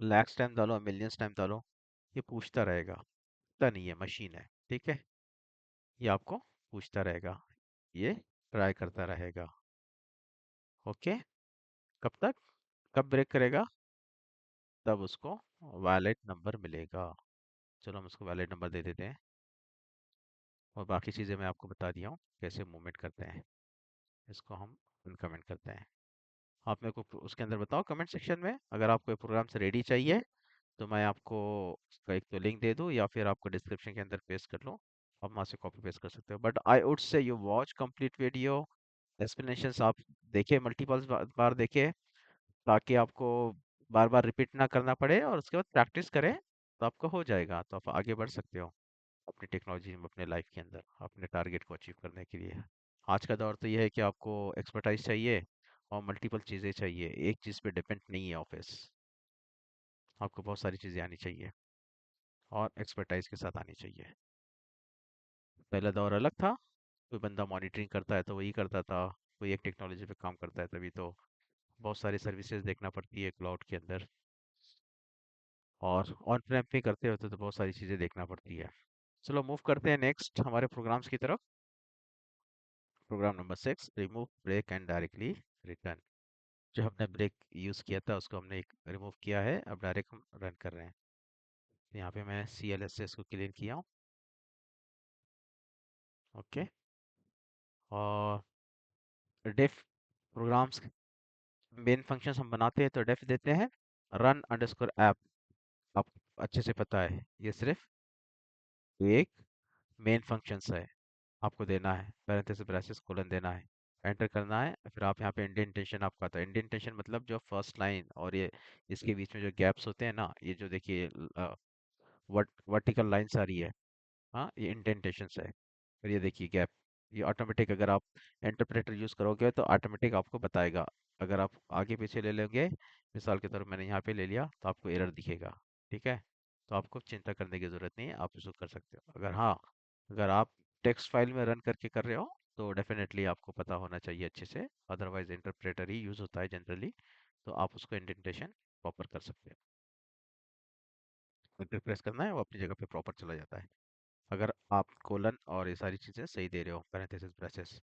लैक्स टाइम डालो, मिलियंस टाइम डालो, ये पूछता रहेगा। पता नहीं है, मशीन है, ठीक है, ये आपको पूछता रहेगा, ये ट्राई करता रहेगा। ओके, कब तक, कब ब्रेक करेगा, तब उसको वैलिड नंबर मिलेगा। चलो हम उसको वैलिड नंबर दे देते हैं, और बाकी चीज़ें मैं आपको बता दिया हूँ कैसे मूवमेंट करते हैं। इसको हम अनकमेंट करते हैं। आप मेरे को उसके अंदर बताओ कमेंट सेक्शन में, अगर आपको प्रोग्राम से रेडी चाहिए तो मैं आपको उसका एक तो लिंक दे दूँ, या फिर आपको डिस्क्रिप्शन के अंदर पेस्ट कर लो, आप वहाँ से कॉपी पेस्ट कर सकते हो। बट आई वुड से you watch complete video, explanations आप देखिए, मल्टीपल बार देखिए, ताकि आपको बार बार रिपीट ना करना पड़े, और उसके बाद प्रैक्टिस करें तो आपका हो जाएगा, तो आप आगे बढ़ सकते हो अपनी टेक्नोलॉजी में, अपने लाइफ के अंदर अपने टारगेट को अचीव करने के लिए। आज का दौर तो ये है कि आपको एक्सपर्टाइज चाहिए और मल्टीपल चीज़ें चाहिए, एक चीज़ पे डिपेंड नहीं है ऑफिस। आपको बहुत सारी चीज़ें आनी चाहिए और एक्सपर्टाइज के साथ आनी चाहिए। पहला दौर अलग था, कोई बंदा मॉनिटरिंग करता है तो वही करता था, कोई एक टेक्नोलॉजी पे काम करता है तभी तो। बहुत सारी सर्विसेज देखना पड़ती है क्लाउड के अंदर, और ऑन प्रेम पे करते होते तो बहुत सारी चीज़ें देखना पड़ती है। चलो मूव करते हैं नेक्स्ट हमारे प्रोग्राम्स की तरफ। Program number 6, remove break and directly return. जो हमने ब्रेक यूज़ किया था उसको हमने रिमूव किया है, अब डायरेक्ट हम रन कर रहे हैं। तो यहाँ पे मैं CLSS को क्लीन किया हूँ। ओके, और डिफ प्रोग्राम्स मेन फंक्शंस हम बनाते हैं तो डेफ देते हैं। रन अंडरस्कोर ऐप, आप अच्छे से पता है ये सिर्फ एक मेन फंक्शंस है, आपको देना है पैरेंथेसिस ब्रैकेट्स कोलन देना है, एंटर करना है। फिर आप यहाँ पे इंडेंटेशन आपका आता है, इंडेंटेशन मतलब जो फर्स्ट लाइन और ये इसके बीच में जो गैप्स होते हैं ना, ये जो देखिए वर्टिकल लाइंस आ रही है, हाँ ये इंडेंटेशंस है। फिर ये देखिए गैप, ये ऑटोमेटिक, अगर आप इंटरप्रेटर यूज़ करोगे तो ऑटोमेटिक आपको बताएगा। अगर आप आगे पीछे ले लेंगे, मिसाल के तौर पर मैंने यहाँ पे ले लिया तो आपको एरर दिखेगा, ठीक है, तो आपको चिंता करने की ज़रूरत नहीं है, आप इसको कर सकते हो। अगर हाँ, अगर आप टेक्स्ट फाइल में रन करके कर रहे हो तो डेफिनेटली आपको पता होना चाहिए अच्छे से, अदरवाइज इंटरप्रेटर ही यूज़ होता है जनरली, तो आप उसको इंडेंटेशन प्रॉपर कर सकते हो। इंटर प्रेस करना है, वो अपनी जगह पे प्रॉपर चला जाता है, अगर आप कोलन और ये सारी चीज़ें सही दे रहे हो, पैरेंथेसिस ब्रैकेट्स।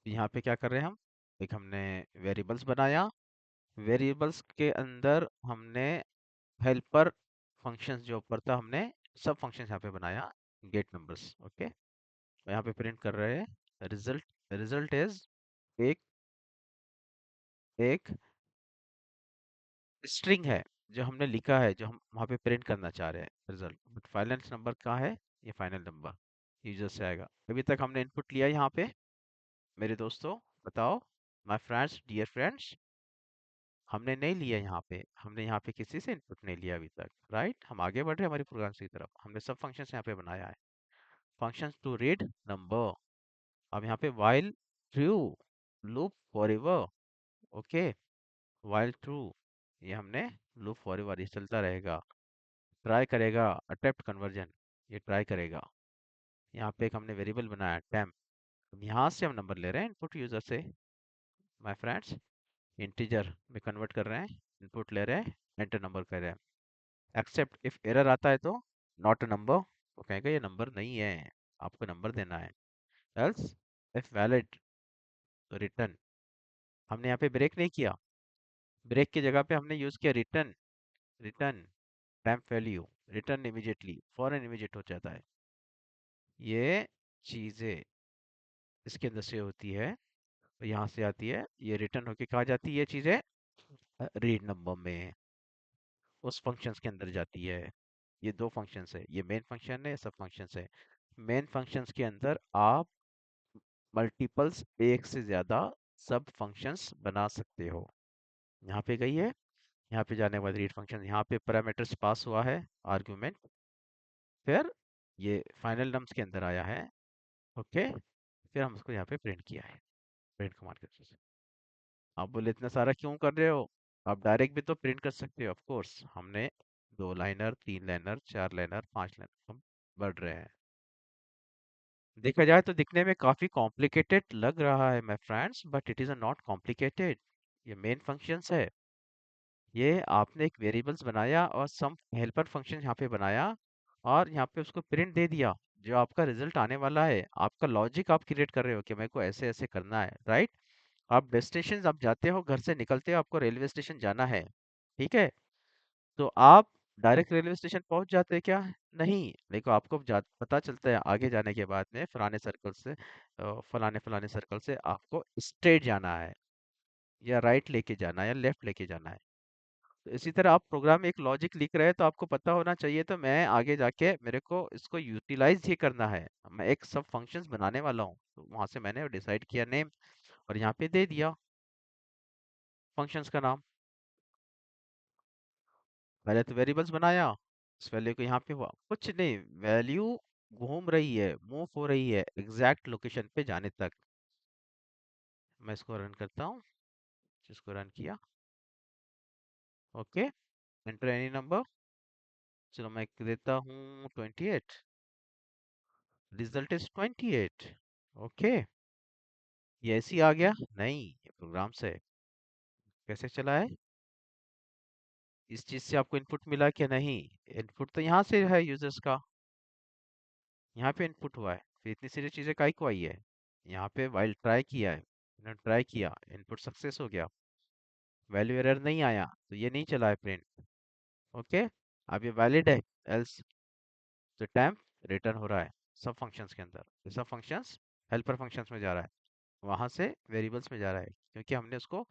यहाँ पे क्या कर रहे हैं हम, एक हमने वेरिएबल्स बनाया, वेरिएबल्स के अंदर हमने हेल्पर फंक्शंस जो ऊपर था, हमने सब फंक्शंस यहाँ पे बनाया, गेट नंबर्स। ओके, यहाँ पे प्रिंट कर रहे हैं रिजल्ट, रिजल्ट इज एक एक स्ट्रिंग है जो हमने लिखा है, जो हम वहाँ पे प्रिंट करना चाह रहे हैं रिजल्ट, बट फाइनल नंबर कहाँ है, ये फाइनल नंबर यूजर से आएगा। अभी तक हमने इनपुट लिया यहाँ पे, मेरे दोस्तों बताओ, माय फ्रेंड्स, डियर फ्रेंड्स, हमने नहीं लिया यहाँ पे, हमने यहाँ पे किसी से इनपुट नहीं लिया अभी तक, राइट। हम आगे बढ़ रहे हैं हमारी प्रोग्राम की तरफ, हमने सब फंक्शंस यहाँ पे बनाया है। फंक्शंस टू रीड नंबर, अब यहाँ पे while true, loop forever. Okay, while true, ये हमने लूप फॉरएवर, ये चलता रहेगा। ट्राई करेगा, अटेम्प्ट कन्वर्जन, ये ट्राई करेगा। यहाँ पे एक हमने वेरिएबल बनाया टेम्प, अब यहाँ से हम नंबर ले रहे हैं इनपुट यूजर से, माय फ्रेंड्स, इंटीजर में कन्वर्ट कर रहे हैं, इनपुट ले रहे हैं, एंटर नंबर कर रहे हैं। एक्सेप्ट इफ एरर आता है तो नॉट अ नंबर, तो कहेगा ये नंबर नहीं है, आपको नंबर देना है। एल्स इफ वैलिड तो रिटर्न। हमने यहाँ पे ब्रेक नहीं किया, ब्रेक की जगह पे हमने यूज किया return, return temp value, return immediately, फॉरन इमीडिएट हो जाता है। ये चीजें इसके अंदर से होती है, तो यहाँ से आती है, ये रिटर्न होके कहा जाती है ये चीजें, रीड नंबर में, उस फंक्शंस के अंदर जाती है। ये दो फंक्शंस है, ये मेन फंक्शन है, सब फंक्शंस है। मेन फंक्शंस के अंदर आप मल्टीपल्स एक से ज़्यादा सब फंक्शंस बना सकते हो। यहाँ पे गई है, यहाँ पे जाने के बाद रीड फंक्शन, यहाँ पे पैरामीटर्स पास हुआ है, आर्गुमेंट, फिर ये फाइनल नम्स के अंदर आया है। ओके, फिर हम उसको यहाँ पे प्रिंट किया है, प्रिंट कमांड के थ्रू से। आप बोले इतना सारा क्यों कर रहे हो? आप डायरेक्ट भी तो प्रिंट कर सकते हो, ऑफ कोर्स। हमने 2 लाइनर, 3 लाइनर, 4 लाइनर, 5 लाइनर हम बढ़ रहे हैं। देखा जाए तो दिखने में काफी कॉम्प्लिकेटेड लग रहा है my friends, but it is not complicated. ये मेन फंक्शंस है। ये आपने एक वेरिएबल्स बनाया और सम हेल्पर फंक्शन यहाँ पे बनाया और यहाँ पे उसको प्रिंट दे दिया। जो आपका रिजल्ट आने वाला है, आपका लॉजिक आप क्रिएट कर रहे हो कि मेरे को ऐसे ऐसे करना है, राइट? आप डेस्टिनेशन, आप जाते हो, घर से निकलते हो, आपको रेलवे स्टेशन जाना है, ठीक है? तो आप डायरेक्ट रेलवे स्टेशन पहुंच जाते हैं क्या? नहीं। देखो, आपको पता चलता है आगे जाने के बाद में फलाने सर्कल से फलाने फलाने सर्कल से आपको स्ट्रेट जाना है, या राइट लेके जाना है, या लेफ्ट लेके जाना है। तो इसी तरह आप प्रोग्राम में एक लॉजिक लिख रहे हैं, तो आपको पता होना चाहिए तो मैं आगे जाके मेरे को इसको यूटिलाइज ही करना है। मैं एक सब फंक्शंस बनाने वाला हूँ, तो वहां से मैंने डिसाइड किया नेम, और यहाँ पे दे दिया फंक्शंस का नाम। पहले तो वेरिएबल्स बनाया, उस वैल्यू को यहाँ पे हुआ कुछ नहीं, वैल्यू घूम रही है, मूव हो रही है एग्जैक्ट लोकेशन पे जाने तक। मैं इसको रन करता हूँ, जिसको रन किया। Okay, enter any number. चलो मैं देता हूँ 28। Result is 28। ओके, ये ऐसे ही आ गया? नहीं, ये प्रोग्राम से कैसे चला है? इस चीज से आपको इनपुट मिला कि नहीं? इनपुट तो यहाँ से है, यूजर्स का, यहाँ पे इनपुट हुआ है। फिर इतनी सारी चीजें काहे को आई है? यहाँ पे वाइल ट्राई किया है, मैंने ट्राई किया, इनपुट सक्सेस हो गया, वैल्यू एरर नहीं आया, तो ये नहीं चला है प्रिंट। ओके, अब ये वैलिड है, एल्स तो टैम्प रिटर्न हो रहा है सब फंक्शंस के अंदर। ये सब फंक्शंस हेल्पर फंक्शंस में जा रहा है, वहां से वेरिएबल्स में जा रहा है, क्योंकि हमने उसको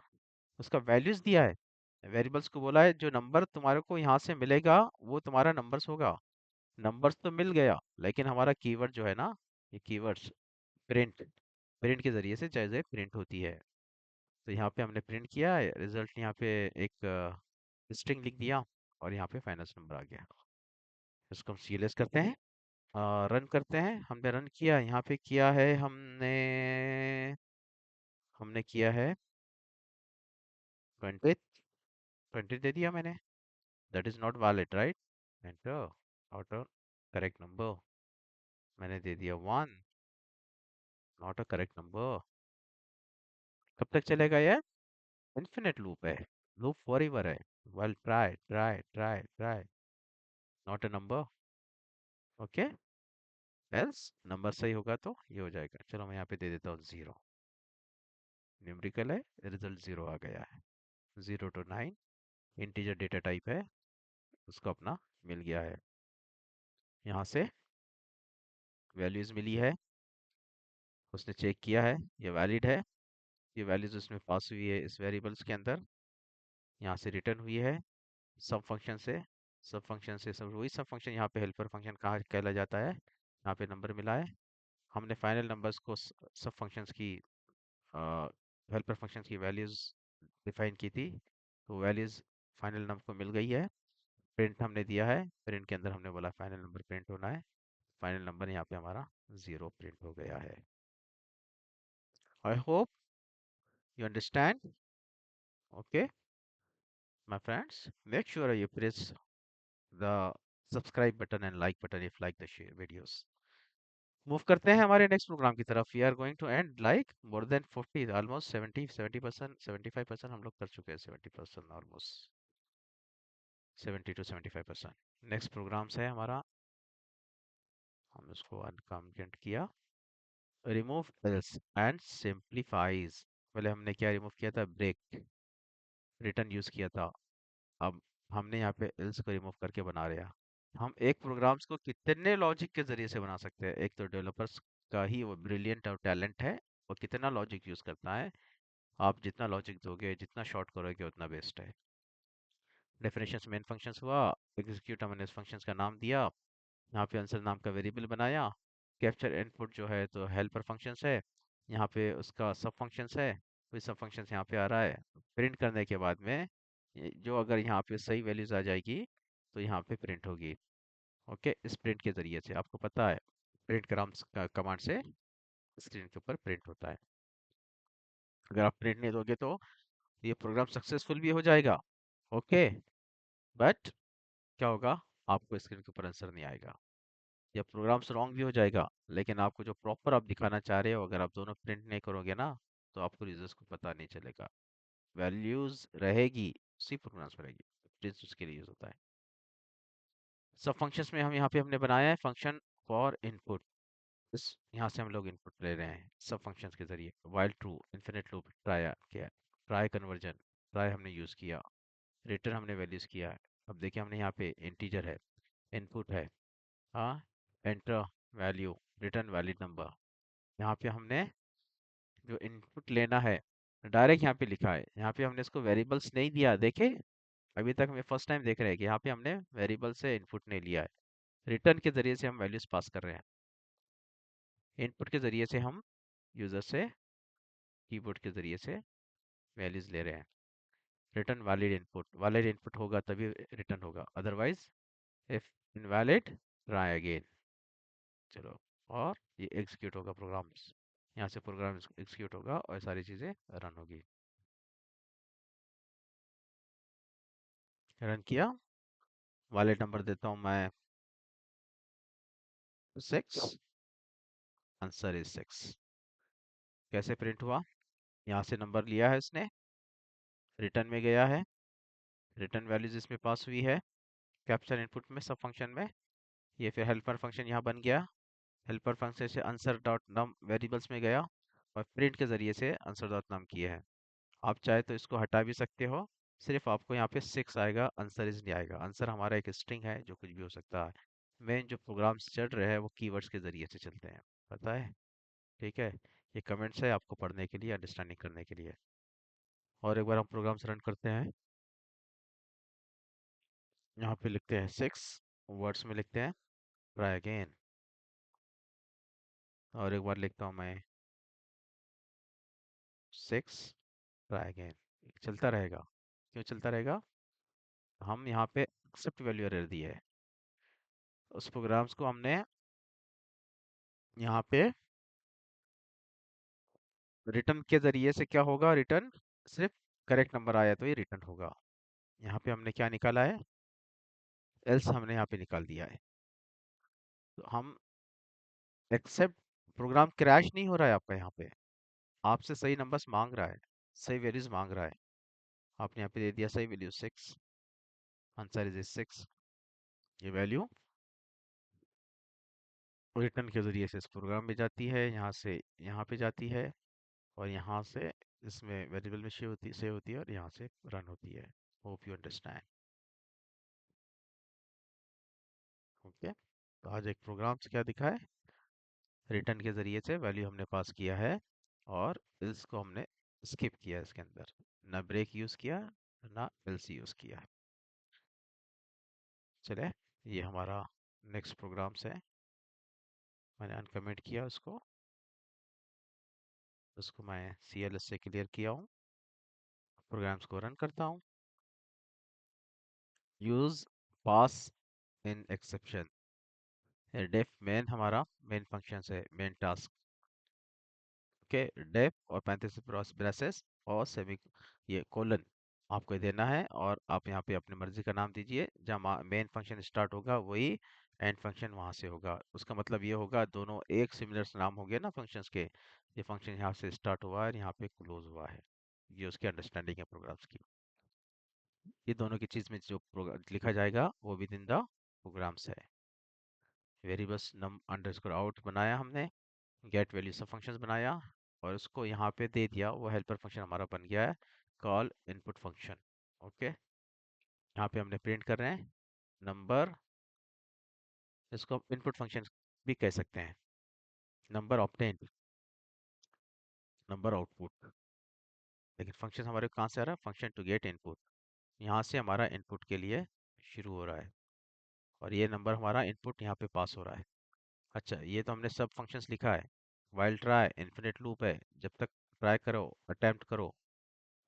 उसका वैल्यूज दिया है। वेरिएबल्स को बोला है जो नंबर तुम्हारे को यहाँ से मिलेगा वो तुम्हारा नंबर्स होगा। नंबर्स तो मिल गया, लेकिन हमारा कीवर्ड जो है ना, ये कीवर्ड्स प्रिंट, प्रिंट के जरिए से चीजें प्रिंट होती है। तो यहाँ पे हमने प्रिंट किया है रिजल्ट, यहाँ पे एक स्ट्रिंग लिख दिया, और यहाँ पे फाइनल नंबर आ गया। इसको हम सीरियस करते हैं, रन करते हैं। हमने रन किया, यहाँ पे किया है हमने हमने किया है 20, 20 दे दिया मैंने। That is not valid, right? Enter, auto correct number, मैंने दे दिया 1, नॉट अ करेक्ट नंबर। कब तक चलेगा ये? इन्फिनिट लूप है, लूप फॉरएवर है। Well, try try try try, not a number. Okay, else number सही होगा तो ये हो जाएगा। चलो मैं यहाँ पे दे देता हूँ 0, न्यूमेरिकल है, रिजल्ट 0 आ गया है। 0 to 9 इंटीजर डेटा टाइप है, उसको अपना मिल गया है। यहाँ से वैल्यूज मिली है, उसने चेक किया है, ये वैलिड है। ये वैल्यूज उसमें पास हुई है इस वेरिएबल्स के अंदर, यहाँ से रिटर्न हुई है सब फंक्शन से। सब फंक्शन से सब वही सब फंक्शन, यहाँ पे हेल्पर फंक्शन कहाँ कहला जाता है, यहाँ पे नंबर मिला है। हमने फाइनल नंबर्स को सब फंक्शंस की हेल्पर फंक्शंस की वैल्यूज डिफाइन की थी, तो वैल्यूज फाइनल नंबर को मिल गई है। प्रिंट हमने दिया है, प्रिंट के अंदर हमने बोला फाइनल नंबर प्रिंट होना है। फाइनल नंबर यहाँ पे हमारा 0 प्रिंट हो गया है। I hope you understand. Okay, my friends, make sure you press the subscribe button and like button if like the share videos. Move करते हैं हमारे नेक्स्ट प्रोग्राम की तरफ। We are going to and like more than 40, almost 70% 75% हम लोग कर चुके हैं, 70% ऑलमोस्ट, 70 to 75%। नेक्स्ट प्रोग्राम्स है हमारा, हम इसको अनकमेंट किया। Remove else and simplifies. पहले हमने क्या रिमूव किया था? ब्रेक, रिटर्न यूज किया था। अब हमने यहाँ पे एल्स को रिमूव करके बना रहे हैं। हम एक प्रोग्राम्स को कितने लॉजिक के जरिए से बना सकते हैं? एक तो डेवलपर्स का ही वो ब्रिलियंट और टैलेंट है, वो कितना लॉजिक यूज करता है। आप जितना लॉजिक दोगे, जितना शॉर्ट करोगे, उतना बेस्ट है। डेफिनेशन मेन फंक्शंस हुआ, एग्जीक्यूट हमने इस फंक्शंस का नाम दिया, यहाँ पे आंसर नाम का वेरिएबल बनाया, कैप्चर इनपुट जो है तो हेल्पर फंक्शंस है, यहाँ पे उसका सब फंक्शंस है, कोई सब फंक्शंस यहाँ पे आ रहा है। प्रिंट करने के बाद में जो अगर यहाँ पे सही वैल्यूज आ जाएगी तो यहाँ पे प्रिंट होगी। ओके, इस प्रिंट के ज़रिए से आपको पता है प्रिंट कमांड से स्क्रीन के ऊपर प्रिंट होता है। अगर आप प्रिंट नहीं दोगे तो ये प्रोग्राम सक्सेसफुल भी हो जाएगा। ओके, बट क्या होगा, आपको स्क्रीन के ऊपर आंसर नहीं आएगा, या प्रोग्राम्स रॉन्ग भी हो जाएगा। लेकिन आपको जो प्रॉपर आप दिखाना चाह रहे हो, अगर आप दोनों प्रिंट नहीं करोगे ना, तो आपको यूजर्स को पता नहीं चलेगा। वैल्यूज रहेगी, उसी प्रोग्राम्स में रहेगी, प्रिंट उसके लिए यूज होता है। सब फंक्शंस में हम यहाँ पे हमने बनाया है फंक्शन फॉर इनपुट। इस यहाँ से हम लोग इनपुट ले रहे हैं सब फंक्शंस के जरिए। While true, infinite loop, try किया, ट्राई कन्वर्जन, ट्राई हमने यूज़ किया, रिटर्न हमने वैल्यूज़ किया है। अब देखिए हमने यहाँ पे इंटीजर है, इनपुट है, हाँ, enter value, return valid number. यहाँ पे हमने जो इनपुट लेना है डायरेक्ट यहाँ पे लिखा है, यहाँ पे हमने इसको वेरिएबल्स नहीं दिया। देखे, अभी तक हमें फर्स्ट टाइम देख रहे हैं कि यहाँ पे हमने वेरिएबल से इनपुट नहीं लिया है, रिटर्न के जरिए से हम वैल्यूज पास कर रहे हैं। इनपुट के जरिए से हम यूजर से कीबोर्ड के जरिए से वैल्यूज ले रहे हैं। रिटर्न वैलिड इनपुट होगा तभी रिटर्न होगा, otherwise if invalid try again. चलो, और ये एग्जीक्यूट होगा प्रोग्राम, यहाँ से प्रोग्राम एग्जीक्यूट होगा और सारी चीज़ें रन होगी। रन किया, वैलिड नंबर देता हूँ मैं 6, आंसर इज 6। कैसे प्रिंट हुआ, यहाँ से नंबर लिया है इसने, रिटर्न में गया है, रिटर्न वैल्यूज इसमें पास हुई है कैप्चर इनपुट में सब फंक्शन में। ये फिर हेल्पर फंक्शन यहाँ बन गया, हेल्पर फंक्शन से आंसर डॉट नम वेरिएबल्स में गया और प्रिंट के ज़रिए से आंसर डॉट नम किए हैं। आप चाहे तो इसको हटा भी सकते हो, सिर्फ आपको यहाँ पे 6 आएगा, आंसर इज नहीं आएगा। आंसर हमारा एक स्ट्रिंग है जो कुछ भी हो सकता है। मेन जो प्रोग्राम्स चल रहे हैं वो कीवर्ड्स के ज़रिए से चलते हैं, पता है? ठीक है, ये कमेंट्स है आपको पढ़ने के लिए, अंडरस्टैंडिंग करने के लिए। और एक बार हम प्रोग्राम्स रन करते हैं, यहाँ पे लिखते हैं 6, वर्ड्स में लिखते हैं ट्राई अगेन, और एक बार लिखता हूँ मैं 6 ट्राई अगेन। चलता रहेगा। क्यों चलता रहेगा, हम यहाँ पे एक्सेप्ट वैल्यू एरर दी है, उस प्रोग्राम्स को हमने यहाँ पे रिटर्न के जरिए से, क्या होगा, रिटर्न सिर्फ करेक्ट नंबर आया तो ये रिटर्न होगा। यहाँ पे हमने क्या निकाला है, एल्स हमने यहाँ पे निकाल दिया है। तो हम एक्सेप्ट, प्रोग्राम क्रैश नहीं हो रहा है आपका, यहाँ पे आपसे सही नंबर्स मांग रहा है, सही वैल्यूज मांग रहा है। आपने यहाँ पे दे दिया सही वैल्यू 6, आंसर इज 6। ये वैल्यू रिटर्न के ज़रिए से इस प्रोग्राम में जाती है, यहाँ से यहाँ पे जाती है, और यहाँ से इसमें वेरिएबल में सेव होती है और यहाँ से रन होती है। Hope you understand. ओके, तो आज एक प्रोग्राम से क्या दिखा है, रिटर्न के ज़रिए से वैल्यू हमने पास किया है, और इसको हमने स्किप किया है, इसके अंदर ना ब्रेक यूज़ किया ना एल्स यूज़ किया। चले, ये हमारा नेक्स्ट प्रोग्राम से, मैंने अनकमेंट किया उसको मैं CLS से क्लियर किया हूँ। प्रोग्राम्स को रन करता हूँ। यूज़ पास इन एक्सेप्शन, डेफ मेन हमारा मेन फंक्शन है, मेन टास्क के डेफ और 35 ब्रेसेस और सेमी, ये कोलन आपको देना है, और आप यहाँ पे अपनी मर्जी का नाम दीजिए। जहाँ मेन फंक्शन स्टार्ट होगा वही एंड फंक्शन वहाँ से होगा। उसका मतलब ये होगा दोनों एक सिमिलर नाम हो गया ना फंक्शंस के, ये फंक्शन यहाँ से स्टार्ट हुआ है और यहाँ पे क्लोज हुआ है। ये उसकी अंडरस्टैंडिंग है प्रोग्राम्स की। ये दोनों की चीज़ में जो लिखा जाएगा वो विद इन द प्रोग्राम्स है। वेरिएबल्स नम अंडरस्कोर आउट बनाया हमने, गेट वैल्यू सब फंक्शंस बनाया, और उसको यहाँ पे दे दिया, वो हेल्पर फंक्शन हमारा बन गया है, कॉल इनपुट फंक्शन। ओके, यहाँ पे हमने प्रिंट कर रहे हैं नंबर, इसको इनपुट फंक्शन भी कह सकते हैं, नंबर ऑब्टेन, नंबर आउटपुट। लेकिन फंक्शन हमारे कहाँ से आ रहा है, फंक्शन टू गेट इनपुट, यहाँ से हमारा इनपुट के लिए शुरू हो रहा है, और ये नंबर हमारा इनपुट यहाँ पे पास हो रहा है। अच्छा, ये तो हमने सब फंक्शंस लिखा है। वाइल ट्राई इन्फिनिट लूप है, जब तक ट्राई करो, अटेम्प्ट करो।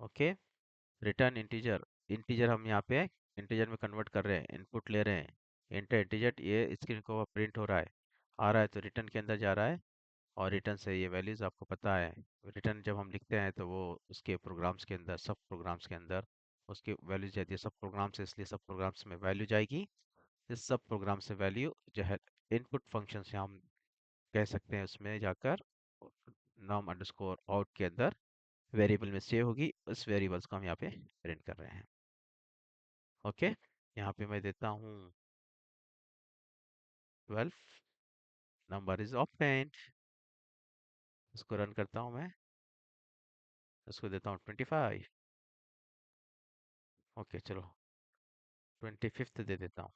ओके। रिटर्न इंटीजर, इंटीजर हम यहाँ पे इंटीजर में कन्वर्ट कर रहे हैं, इनपुट ले रहे हैं। इंटर इंटीजर, ये स्क्रीन को प्रिंट हो रहा है, आ रहा है तो रिटर्न के अंदर जा रहा है। और रिटर्न से ये वैल्यूज़ आपको पता है, रिटर्न जब हम लिखते हैं तो वो उसके प्रोग्राम्स के अंदर, सब प्रोग्राम्स के अंदर उसकी वैल्यूज जाती है। सब प्रोग्राम से, इसलिए सब प्रोग्राम्स में वैल्यू जाएगी। इस सब प्रोग्राम से वैल्यू जो है इनपुट फंक्शन से हम कह सकते हैं, उसमें जाकर नॉम अंडरस्कोर आउट के अंदर वेरिएबल में सेव होगी। उस वेरिएबल्स को हम यहाँ पे प्रिंट कर रहे हैं। ओके। यहाँ पे मैं देता हूँ 12, नंबर इज ऑप्टेंड। इसको रन करता हूँ मैं, इसको देता हूँ 25। ओके चलो, 25th दे देता हूँ।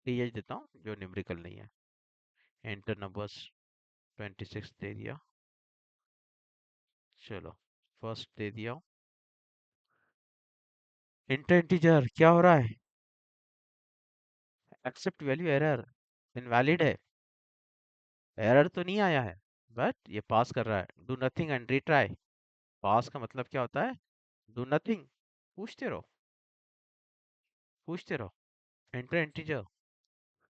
टीएच देता हूँ जो न्यूमेरिकल नहीं है। एंटर नंबर्स, 26 दे दिया। चलो, फर्स्ट दे दिया। इंटर इंटीजर क्या हो रहा है? एक्सेप्ट वैल्यू एरर, इनवैलिड है। एरर तो नहीं आया है, बट ये पास कर रहा है। Do nothing and retry. Pass का मतलब क्या होता है? डू नथिंग, पूछते रहो, पूछते रहो। एंटर इंटीजर,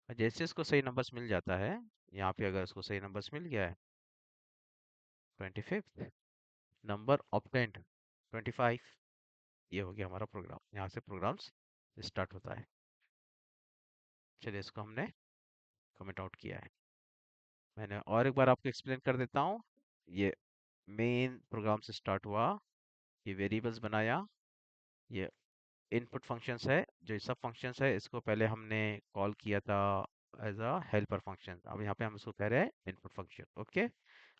जैसे इसको सही नंबर्स मिल जाता है, यहाँ पे अगर इसको सही नंबर्स मिल गया है, 25th, नंबर ऑप्टेंड 25। ये हो गया हमारा प्रोग्राम। यहाँ से प्रोग्राम्स स्टार्ट होता है। चलिए, इसको हमने कमेंट आउट किया है। मैंने और एक बार आपको एक्सप्लेन कर देता हूँ। ये मेन प्रोग्राम से स्टार्ट हुआ, ये वेरिएबल्स बनाया, ये इनपुट फंक्शंस है। जो ये सब फंक्शंस है, इसको पहले हमने कॉल किया था एज अ हेल्पर फंक्शन। अब यहाँ पे हम इसको कह रहे हैं इनपुट फंक्शन। ओके।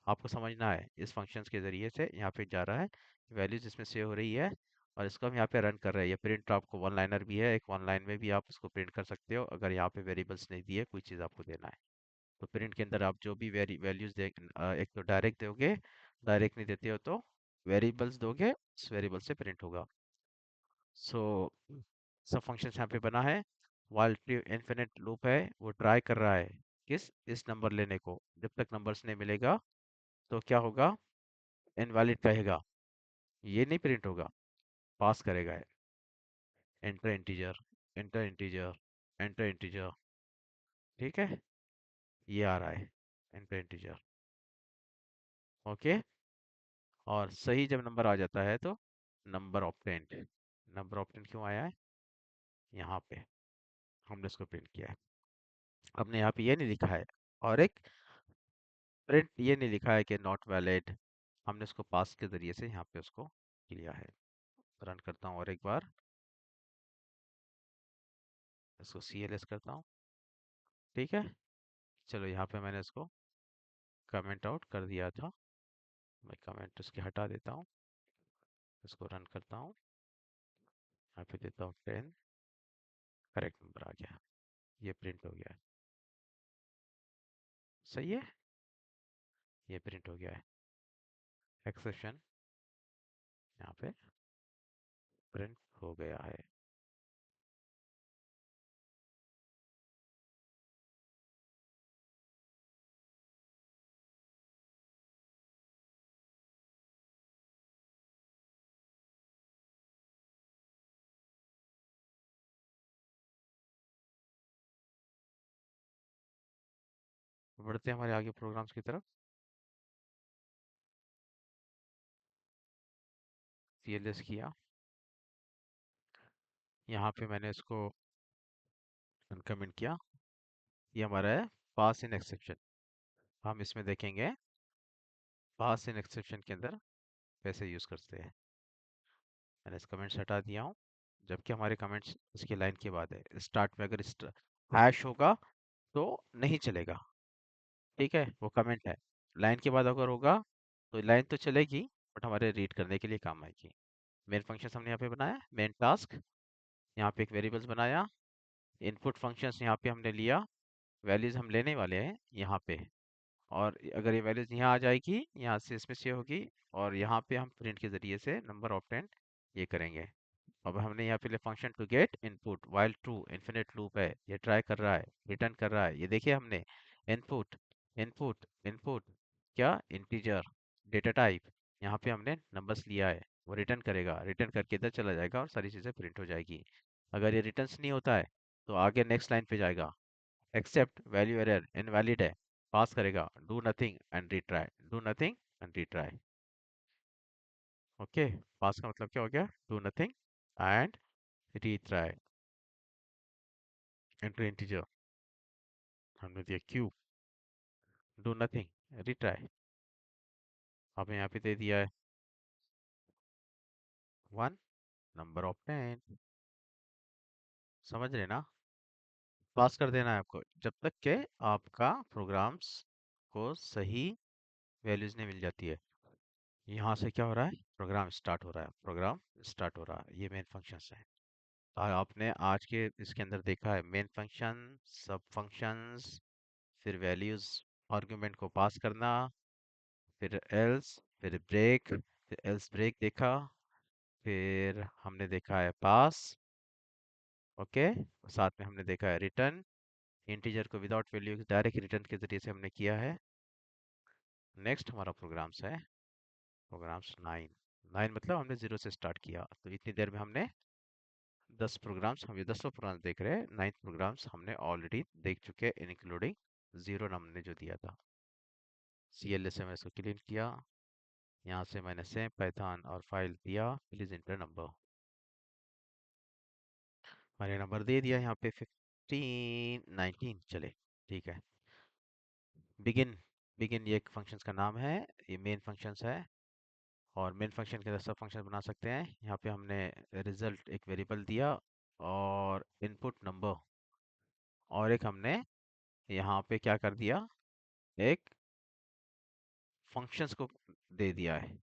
आपको समझना है, इस फंक्शंस के ज़रिए से यहाँ पे जा रहा है, वैल्यूज इसमें सेव हो रही है, और इसको हम यहाँ पे रन कर रहे हैं। ये प्रिंट आपको वन लाइनर भी है, एक वन लाइन में भी आप इसको प्रिंट कर सकते हो, अगर यहाँ पे वेरिएबल्स नहीं दिए, कोई चीज़ आपको देना है। तो प्रिंट के अंदर आप जो भी वैल्यूज दे, एक तो डायरेक्ट दोगे, डायरेक्ट नहीं देते हो तो वेरिएबल्स दोगे, उस वेरिएबल से प्रिंट होगा। सो सब फंक्शंस यहाँ पे बना है। वाइल इन्फिनिट लूप है, वो ट्राई कर रहा है किस, इस नंबर लेने को। जब तक नंबर्स नहीं मिलेगा तो क्या होगा? इनवैलिड कहेगा, ये नहीं प्रिंट होगा, पास करेगा। Enter integer, enter integer, enter integer. ठीक है, ये आ रहा है एंटर इंटीजर। ओके। और सही जब नंबर आ जाता है तो नंबर ऑप्टेंड। नंबर ऑप्टेंड क्यों आया है? यहाँ पे हमने इसको प्रिंट किया है। हमने यहाँ पे ये नहीं लिखा है, और एक प्रिंट ये नहीं लिखा है कि नॉट वैलिड। हमने इसको पास के ज़रिए से यहाँ पे उसको लिया है। रन करता हूँ और एक बार, इसको CLS करता हूँ। ठीक है। चलो, यहाँ पे मैंने इसको कमेंट आउट कर दिया था, मैं कमेंट इसके हटा देता हूँ। इसको रन करता हूँ, यहाँ पे देता हूँ 10। करेक्ट नंबर आ गया, ये प्रिंट हो गया है। सही है, ये प्रिंट हो गया है। एक्सेप्शन यहाँ पे प्रिंट हो गया है। बढ़ते हैं हमारे आगे प्रोग्राम्स की तरफ। CLS किया, यहाँ पे मैंने इसको अनकमेंट किया। ये हमारा है पास इन एक्सेप्शन। हम इसमें देखेंगे पास इन एक्सेप्शन के अंदर कैसे यूज़ करते हैं। मैंने इस कमेंट्स हटा दिया हूँ, जबकि हमारे कमेंट्स इसकी लाइन के बाद है। स्टार्ट में अगर हैश होगा तो नहीं चलेगा। ठीक है, वो कमेंट है। लाइन के बाद अगर होगा तो लाइन तो चलेगी, बट हमारे रीड करने के लिए काम आएगी। मेन फंक्शन हमने यहाँ पे बनाया, मेन टास्क। यहाँ पे एक वेरिएबल्स बनाया, इनपुट फंक्शंस यहाँ पे हमने लिया, वैल्यूज हम लेने वाले हैं यहाँ पे। और अगर ये वैल्यूज यहाँ आ जाएगी, यहाँ से इसमें से होगी, और यहाँ पे हम प्रिंट के जरिए से नंबर ऑप्टेंड ये करेंगे। अब हमने यहाँ पे function to get input while true infinite loop है, ये ट्राई कर रहा है, रिटर्न कर रहा है। ये देखिए हमने इनपुट इनपुट इनपुट क्या, इंटीजर, डेटा टाइप, यहाँ पे हमने नंबर्स लिया है, वो रिटर्न करेगा, रिटर्न करके इधर चला जाएगा और सारी चीज़ें प्रिंट हो जाएगी। अगर ये रिटर्न्स नहीं होता है तो आगे नेक्स्ट लाइन पे जाएगा, एक्सेप्ट वैल्यू एरर इनवैलिड है, पास करेगा do nothing and retry, do nothing and retry. Okay, pass का मतलब क्या हो गया, do nothing and retry. Enter integer हमने दिया क्यू, डू नथिंग रीट्राई, आपने यहाँ पे दे दिया है 1, नंबर ऑफ 10। समझ रहे ना, पास कर देना है आपको जब तक के आपका प्रोग्राम्स को सही वैल्यूज नहीं मिल जाती है। यहाँ से क्या हो रहा है, प्रोग्राम स्टार्ट हो रहा है, प्रोग्राम स्टार्ट हो रहा है, ये मेन फंक्शंस है। आपने आज के इसके अंदर देखा है मेन फंक्शन, सब फंक्शंस, फिर वैल्यूज, आर्गुमेंट को पास करना, फिर एल्स, फिर ब्रेक, फिर एल्स ब्रेक देखा, फिर हमने देखा है पास। ओके, साथ में हमने देखा है रिटर्न, इंटीजर को विदाउट वैल्यू डायरेक्ट रिटर्न के जरिए से हमने किया है। नेक्स्ट हमारा प्रोग्राम्स है, प्रोग्राम्स 9। 9 मतलब हमने जीरो से स्टार्ट किया, तो इतनी देर में हमने 10 प्रोग्राम्स, हम ये 10 प्रोग्राम्स देख रहे हैं, 9 प्रोग्राम्स हमने ऑलरेडी देख चुके हैं इंक्लूडिंग जीरो हमने जो दिया था। CLS से मैंने इसको क्लीन किया, यहाँ से मैंने सेम पाइथन और फाइल दिया, प्लीज इंटर नंबर, मैंने नंबर दे दिया यहाँ पे 15 19 चले, ठीक है। बिगिन, बिगिन ये एक फंक्शंस का नाम है, ये मेन फंक्शंस है, और मेन फंक्शन के अंदर सब फंक्शन बना सकते हैं। यहाँ पे हमने रिजल्ट एक वेरिएबल दिया और इनपुट नंबर, और एक हमने यहाँ पे क्या कर दिया, एक फंक्शंस को दे दिया है।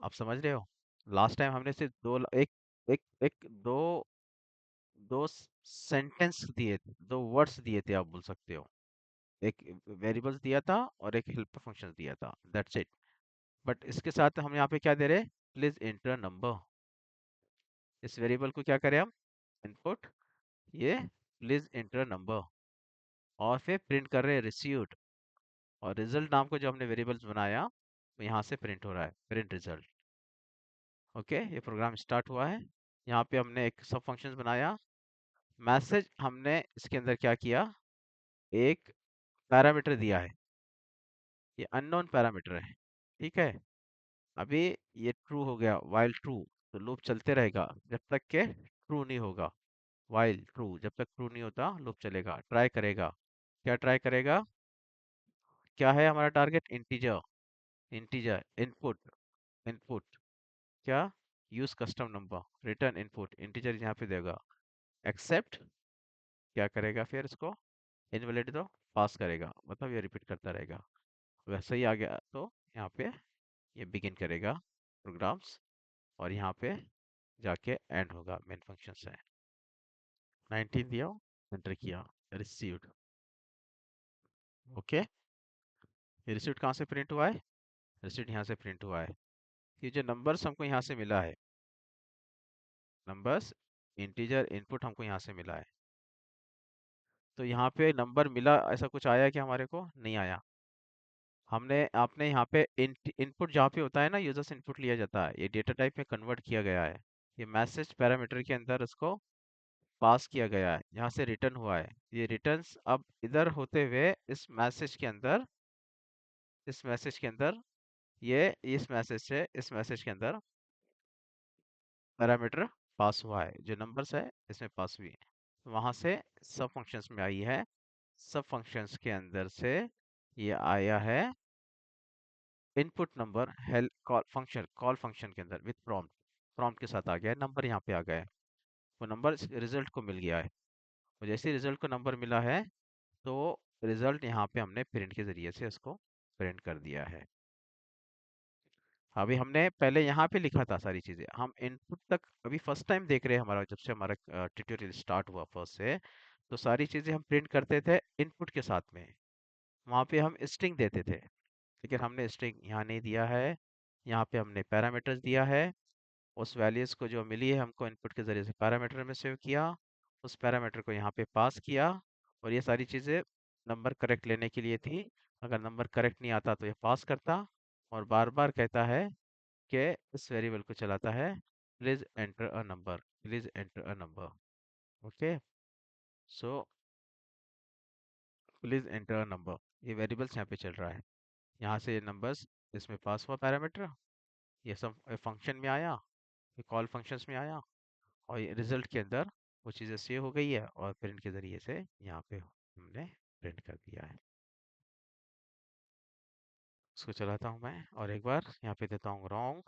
आप समझ रहे हो, लास्ट टाइम हमने सिर्फ एक एक एक दो दो सेंटेंस दिए थे, दो वर्ड्स दिए थे, आप बोल सकते हो, एक वेरिएबल्स दिया था और एक हेल्पर फंक्शन दिया था, दैट्स इट। बट इसके साथ हम यहाँ पे क्या दे रहे हैं, प्लीज इंटर नंबर, इस वेरिएबल को क्या करें हम, इनपुट, ये प्लीज इंटर नंबर, और फिर प्रिंट कर रहे हैं रिसीव्ड, और रिजल्ट नाम को जो हमने वेरिएबल्स बनाया वो यहाँ से प्रिंट हो रहा है, प्रिंट रिजल्ट। ओके, ये प्रोग्राम स्टार्ट हुआ है। यहाँ पे हमने एक सब फंक्शंस बनाया, मैसेज हमने इसके अंदर क्या किया, एक पैरामीटर दिया है, ये अननोन पैरामीटर है, ठीक है। अभी ये ट्रू हो गया, वाइल ट्रू, तो लूप चलते रहेगा जब तक के ट्रू नहीं होगा, वाइल ट्रू, जब तक ट्रू नहीं होता लूप चलेगा, ट्राई करेगा, क्या ट्राई करेगा, क्या है हमारा target, integer, integer input, input क्या, use custom number, return input, integer यहाँ पे देगा, एक्सेप्ट, क्या करेगा फिर इसको, इनवैलिड तो पास करेगा, मतलब ये रिपीट करता रहेगा। वैसे ही आ गया तो यहाँ पे ये बिगिन करेगा प्रोग्राम्स, और यहाँ पे जाके एंड होगा, मेन फंक्शन से। 19 दिया, एंटर किया, रिसीव्ड। ओके, ये रिसीव्ड कहाँ से प्रिंट हुआ है, रिसीव्ड यहाँ से प्रिंट हुआ है। ये जो नंबर्स हमको यहाँ से मिला है, नंबर्स इंटीजर इनपुट हमको यहाँ से मिला है, तो यहाँ पे नंबर मिला, ऐसा कुछ आया कि हमारे को नहीं आया। हमने आपने यहाँ पे इनपुट जहाँ पे होता है ना, यूजर से इनपुट लिया जाता है, ये डेटा टाइप में कन्वर्ट किया गया है, ये मैसेज पैरामीटर के अंदर उसको पास किया गया है, यहाँ से रिटर्न हुआ है, ये रिटर्न्स अब इधर होते हुए इस मैसेज के अंदर, ये इस मैसेज से इस मैसेज के अंदर पैरामीटर पास हुआ है, जो नंबर्स है इसमें पास हुई है, वहां से सब फंक्शंस में आई है, सब फंक्शंस के अंदर से ये आया है input number, help call function, call function के अंदर विद प्रॉम्प्ट, प्रॉम्प्ट के साथ आ गया है, नंबर यहाँ पे आ गया है, वो नंबर रिजल्ट को मिल गया है, तो जैसे रिजल्ट को नंबर मिला है तो रिजल्ट यहाँ पे हमने प्रिंट के जरिए से इसको प्रिंट कर दिया है। अभी हमने पहले यहाँ पे लिखा था सारी चीजें, हम इनपुट तक अभी फर्स्ट टाइम देख रहे हैं, हमारा जब से हमारा ट्यूटोरियल स्टार्ट हुआ फर्स्ट से, तो सारी चीजें हम प्रिंट करते थे इनपुट के साथ में, वहाँ पे हम स्ट्रिंग देते थे, लेकिन हमने स्ट्रिंग यहाँ नहीं दिया है, यहाँ पे हमने पैरामीटर्स दिया है, उस वैल्यूज को जो मिली है हमको इनपुट के जरिए से पैरामीटर में सेव किया, उस पैरामीटर को यहाँ पे पास किया, और ये सारी चीजें नंबर करेक्ट लेने के लिए थी। अगर नंबर करेक्ट नहीं आता तो ये पास करता, और बार बार कहता है कि इस वेरिएबल को चलाता है, please enter a number, please enter a number. Okay, so please enter a number, ये वेरिएबल्स यहाँ पे चल रहा है। यहाँ से ये नंबर्स इसमें पास हुआ पैरामीटर, ये सब फंक्शन में आया, ये कॉल फंक्शंस में आया, और ये रिजल्ट के अंदर वो चीज़ें सेव हो गई है और प्रिंट के ज़रिए से यहाँ पे हमने प्रिंट कर दिया है। इसको चलाता हूँ मैं और एक बार यहाँ पे देता हूँ wrong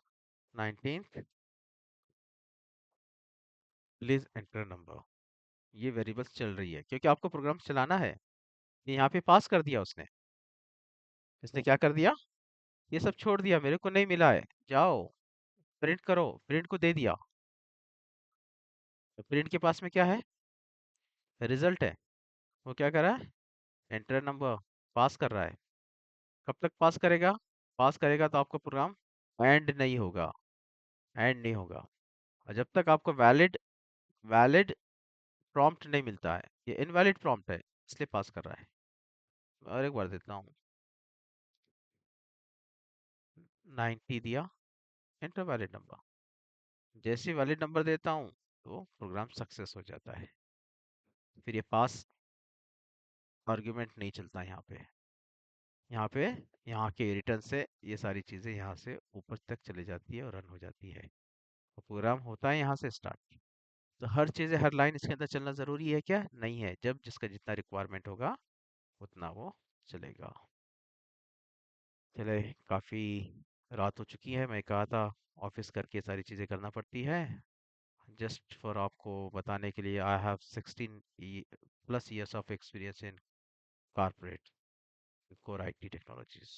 19th, please enter number. ये वेरिएबल्स चल रही है क्योंकि आपको प्रोग्राम चलाना है। ये यहाँ पे पास कर दिया उसने, इसने क्या कर दिया, ये सब छोड़ दिया, मेरे को नहीं मिला है, जाओ प्रिंट करो, प्रिंट को दे दिया। तो प्रिंट के पास में क्या है, रिजल्ट है। वो क्या कर रहा है, एंटर नंबर, पास कर रहा है। कब तक पास करेगा, पास करेगा तो आपका प्रोग्राम एंड नहीं होगा, एंड नहीं होगा। और जब तक आपको वैलिड वैलिड प्रॉम्प्ट नहीं मिलता है, ये इनवैलिड प्रॉम्प्ट है इसलिए पास कर रहा है। और एक बार देता हूँ, 90 दिया, एंटर वैलिड नंबर। जैसे वैलिड नंबर देता हूँ तो प्रोग्राम सक्सेस हो जाता है। फिर ये पास आर्गुमेंट नहीं चलता यहाँ पे, यहाँ पे यहाँ के रिटर्न से ये सारी चीज़ें यहाँ से ऊपर तक चली जाती है और रन हो जाती है। तो प्रोग्राम होता है यहाँ से स्टार्ट। तो हर चीज़ें हर लाइन इसके अंदर चलना ज़रूरी है क्या, नहीं है। जब जिसका जितना रिक्वायरमेंट होगा उतना वो चलेगा। चले, काफ़ी रात हो चुकी है, मैं कहा था ऑफिस करके सारी चीज़ें करना पड़ती है। जस्ट फॉर आपको बताने के लिए, I have 16 plus years of experience in corporate core IT technologies.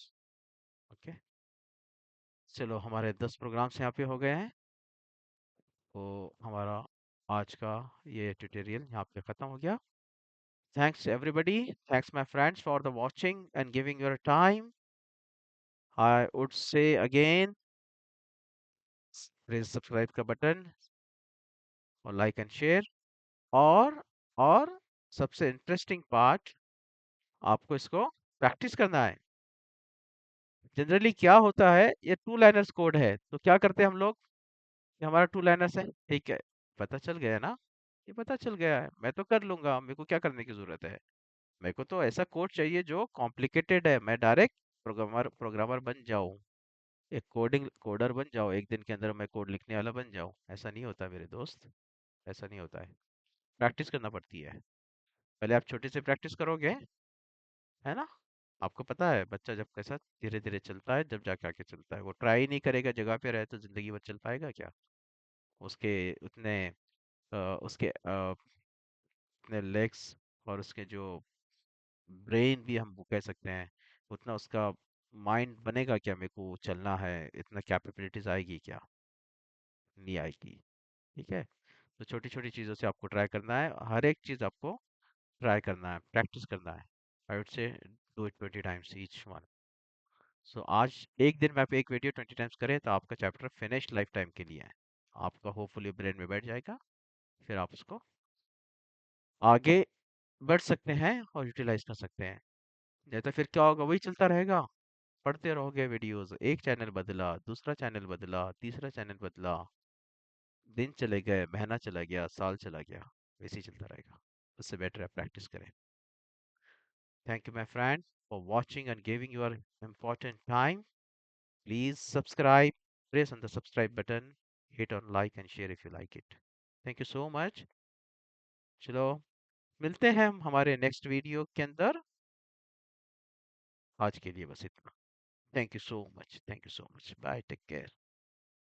Okay, चलो हमारे 10 प्रोग्राम्स यहाँ पे हो गए हैं। तो हमारा आज का ये ट्यूटोरियल यहाँ पे ख़त्म हो गया। Thanks everybody. Thanks my friends for the watching and giving your time. I would say again, press subscribe का बटन और लाइक एंड शेयर। और सबसे इंटरेस्टिंग पार्ट, आपको इसको प्रैक्टिस करना है। जनरली क्या होता है, ये टू लाइनर्स कोड है, तो क्या करते हैं हम लोग, ये हमारा टू लाइनर्स है, ठीक है, पता चल गया ना, ये पता चल गया है, मैं तो कर लूंगा, मेरे को क्या करने की जरूरत है। मेरे को तो ऐसा कोड चाहिए जो कॉम्प्लिकेटेड है, मैं डायरेक्ट प्रोग्रामर प्रोग्रामर बन जाऊं, एक कोडिंग कोडर बन जाओ, एक दिन के अंदर मैं कोड लिखने वाला बन जाऊं। ऐसा नहीं होता मेरे दोस्त, ऐसा नहीं होता है। प्रैक्टिस करना पड़ती है। पहले आप छोटे से प्रैक्टिस करोगे, है ना। आपको पता है बच्चा जब कैसा धीरे धीरे चलता है, जब जाके आके चलता है। वो ट्राई नहीं करेगा, जगह पे रहे तो जिंदगी भर चल पाएगा क्या। उसके उतने उसके उतने लेग्स और उसके जो ब्रेन भी हम वो कह सकते हैं, उतना उसका माइंड बनेगा क्या, मेरे को चलना है, इतना कैपेबिलिटीज आएगी क्या, नहीं आएगी। ठीक है, तो छोटी छोटी चीज़ों से आपको ट्राई करना है, हर एक चीज़ आपको ट्राई करना है, प्रैक्टिस करना है। I would say do it 20 times each one. So आज एक दिन में आप एक वीडियो 20 टाइम्स करें तो आपका चैप्टर फिनिश लाइफ टाइम के लिए है। आपका होपफुली ब्रेन में बैठ जाएगा, फिर आप उसको आगे बढ़ सकते हैं और यूटिलाइज कर सकते हैं। नहीं तो फिर क्या होगा, वही चलता रहेगा, पढ़ते रहोगे वीडियोस, एक चैनल बदला, दूसरा चैनल बदला, तीसरा चैनल बदला, दिन चले गए, महीना चला गया, साल चला गया, वैसे ही चलता रहेगा। उससे बेटर है प्रैक्टिस करें। Thank you, my friend, for watching and giving your important time. Please subscribe, press on the subscribe button, hit on like and share if you like it. Thank you so much. चलो, मिलते हैं हम हमारे next video के अंदर। आज के लिए बस इतना। Thank you so much, thank you so much, bye, take care.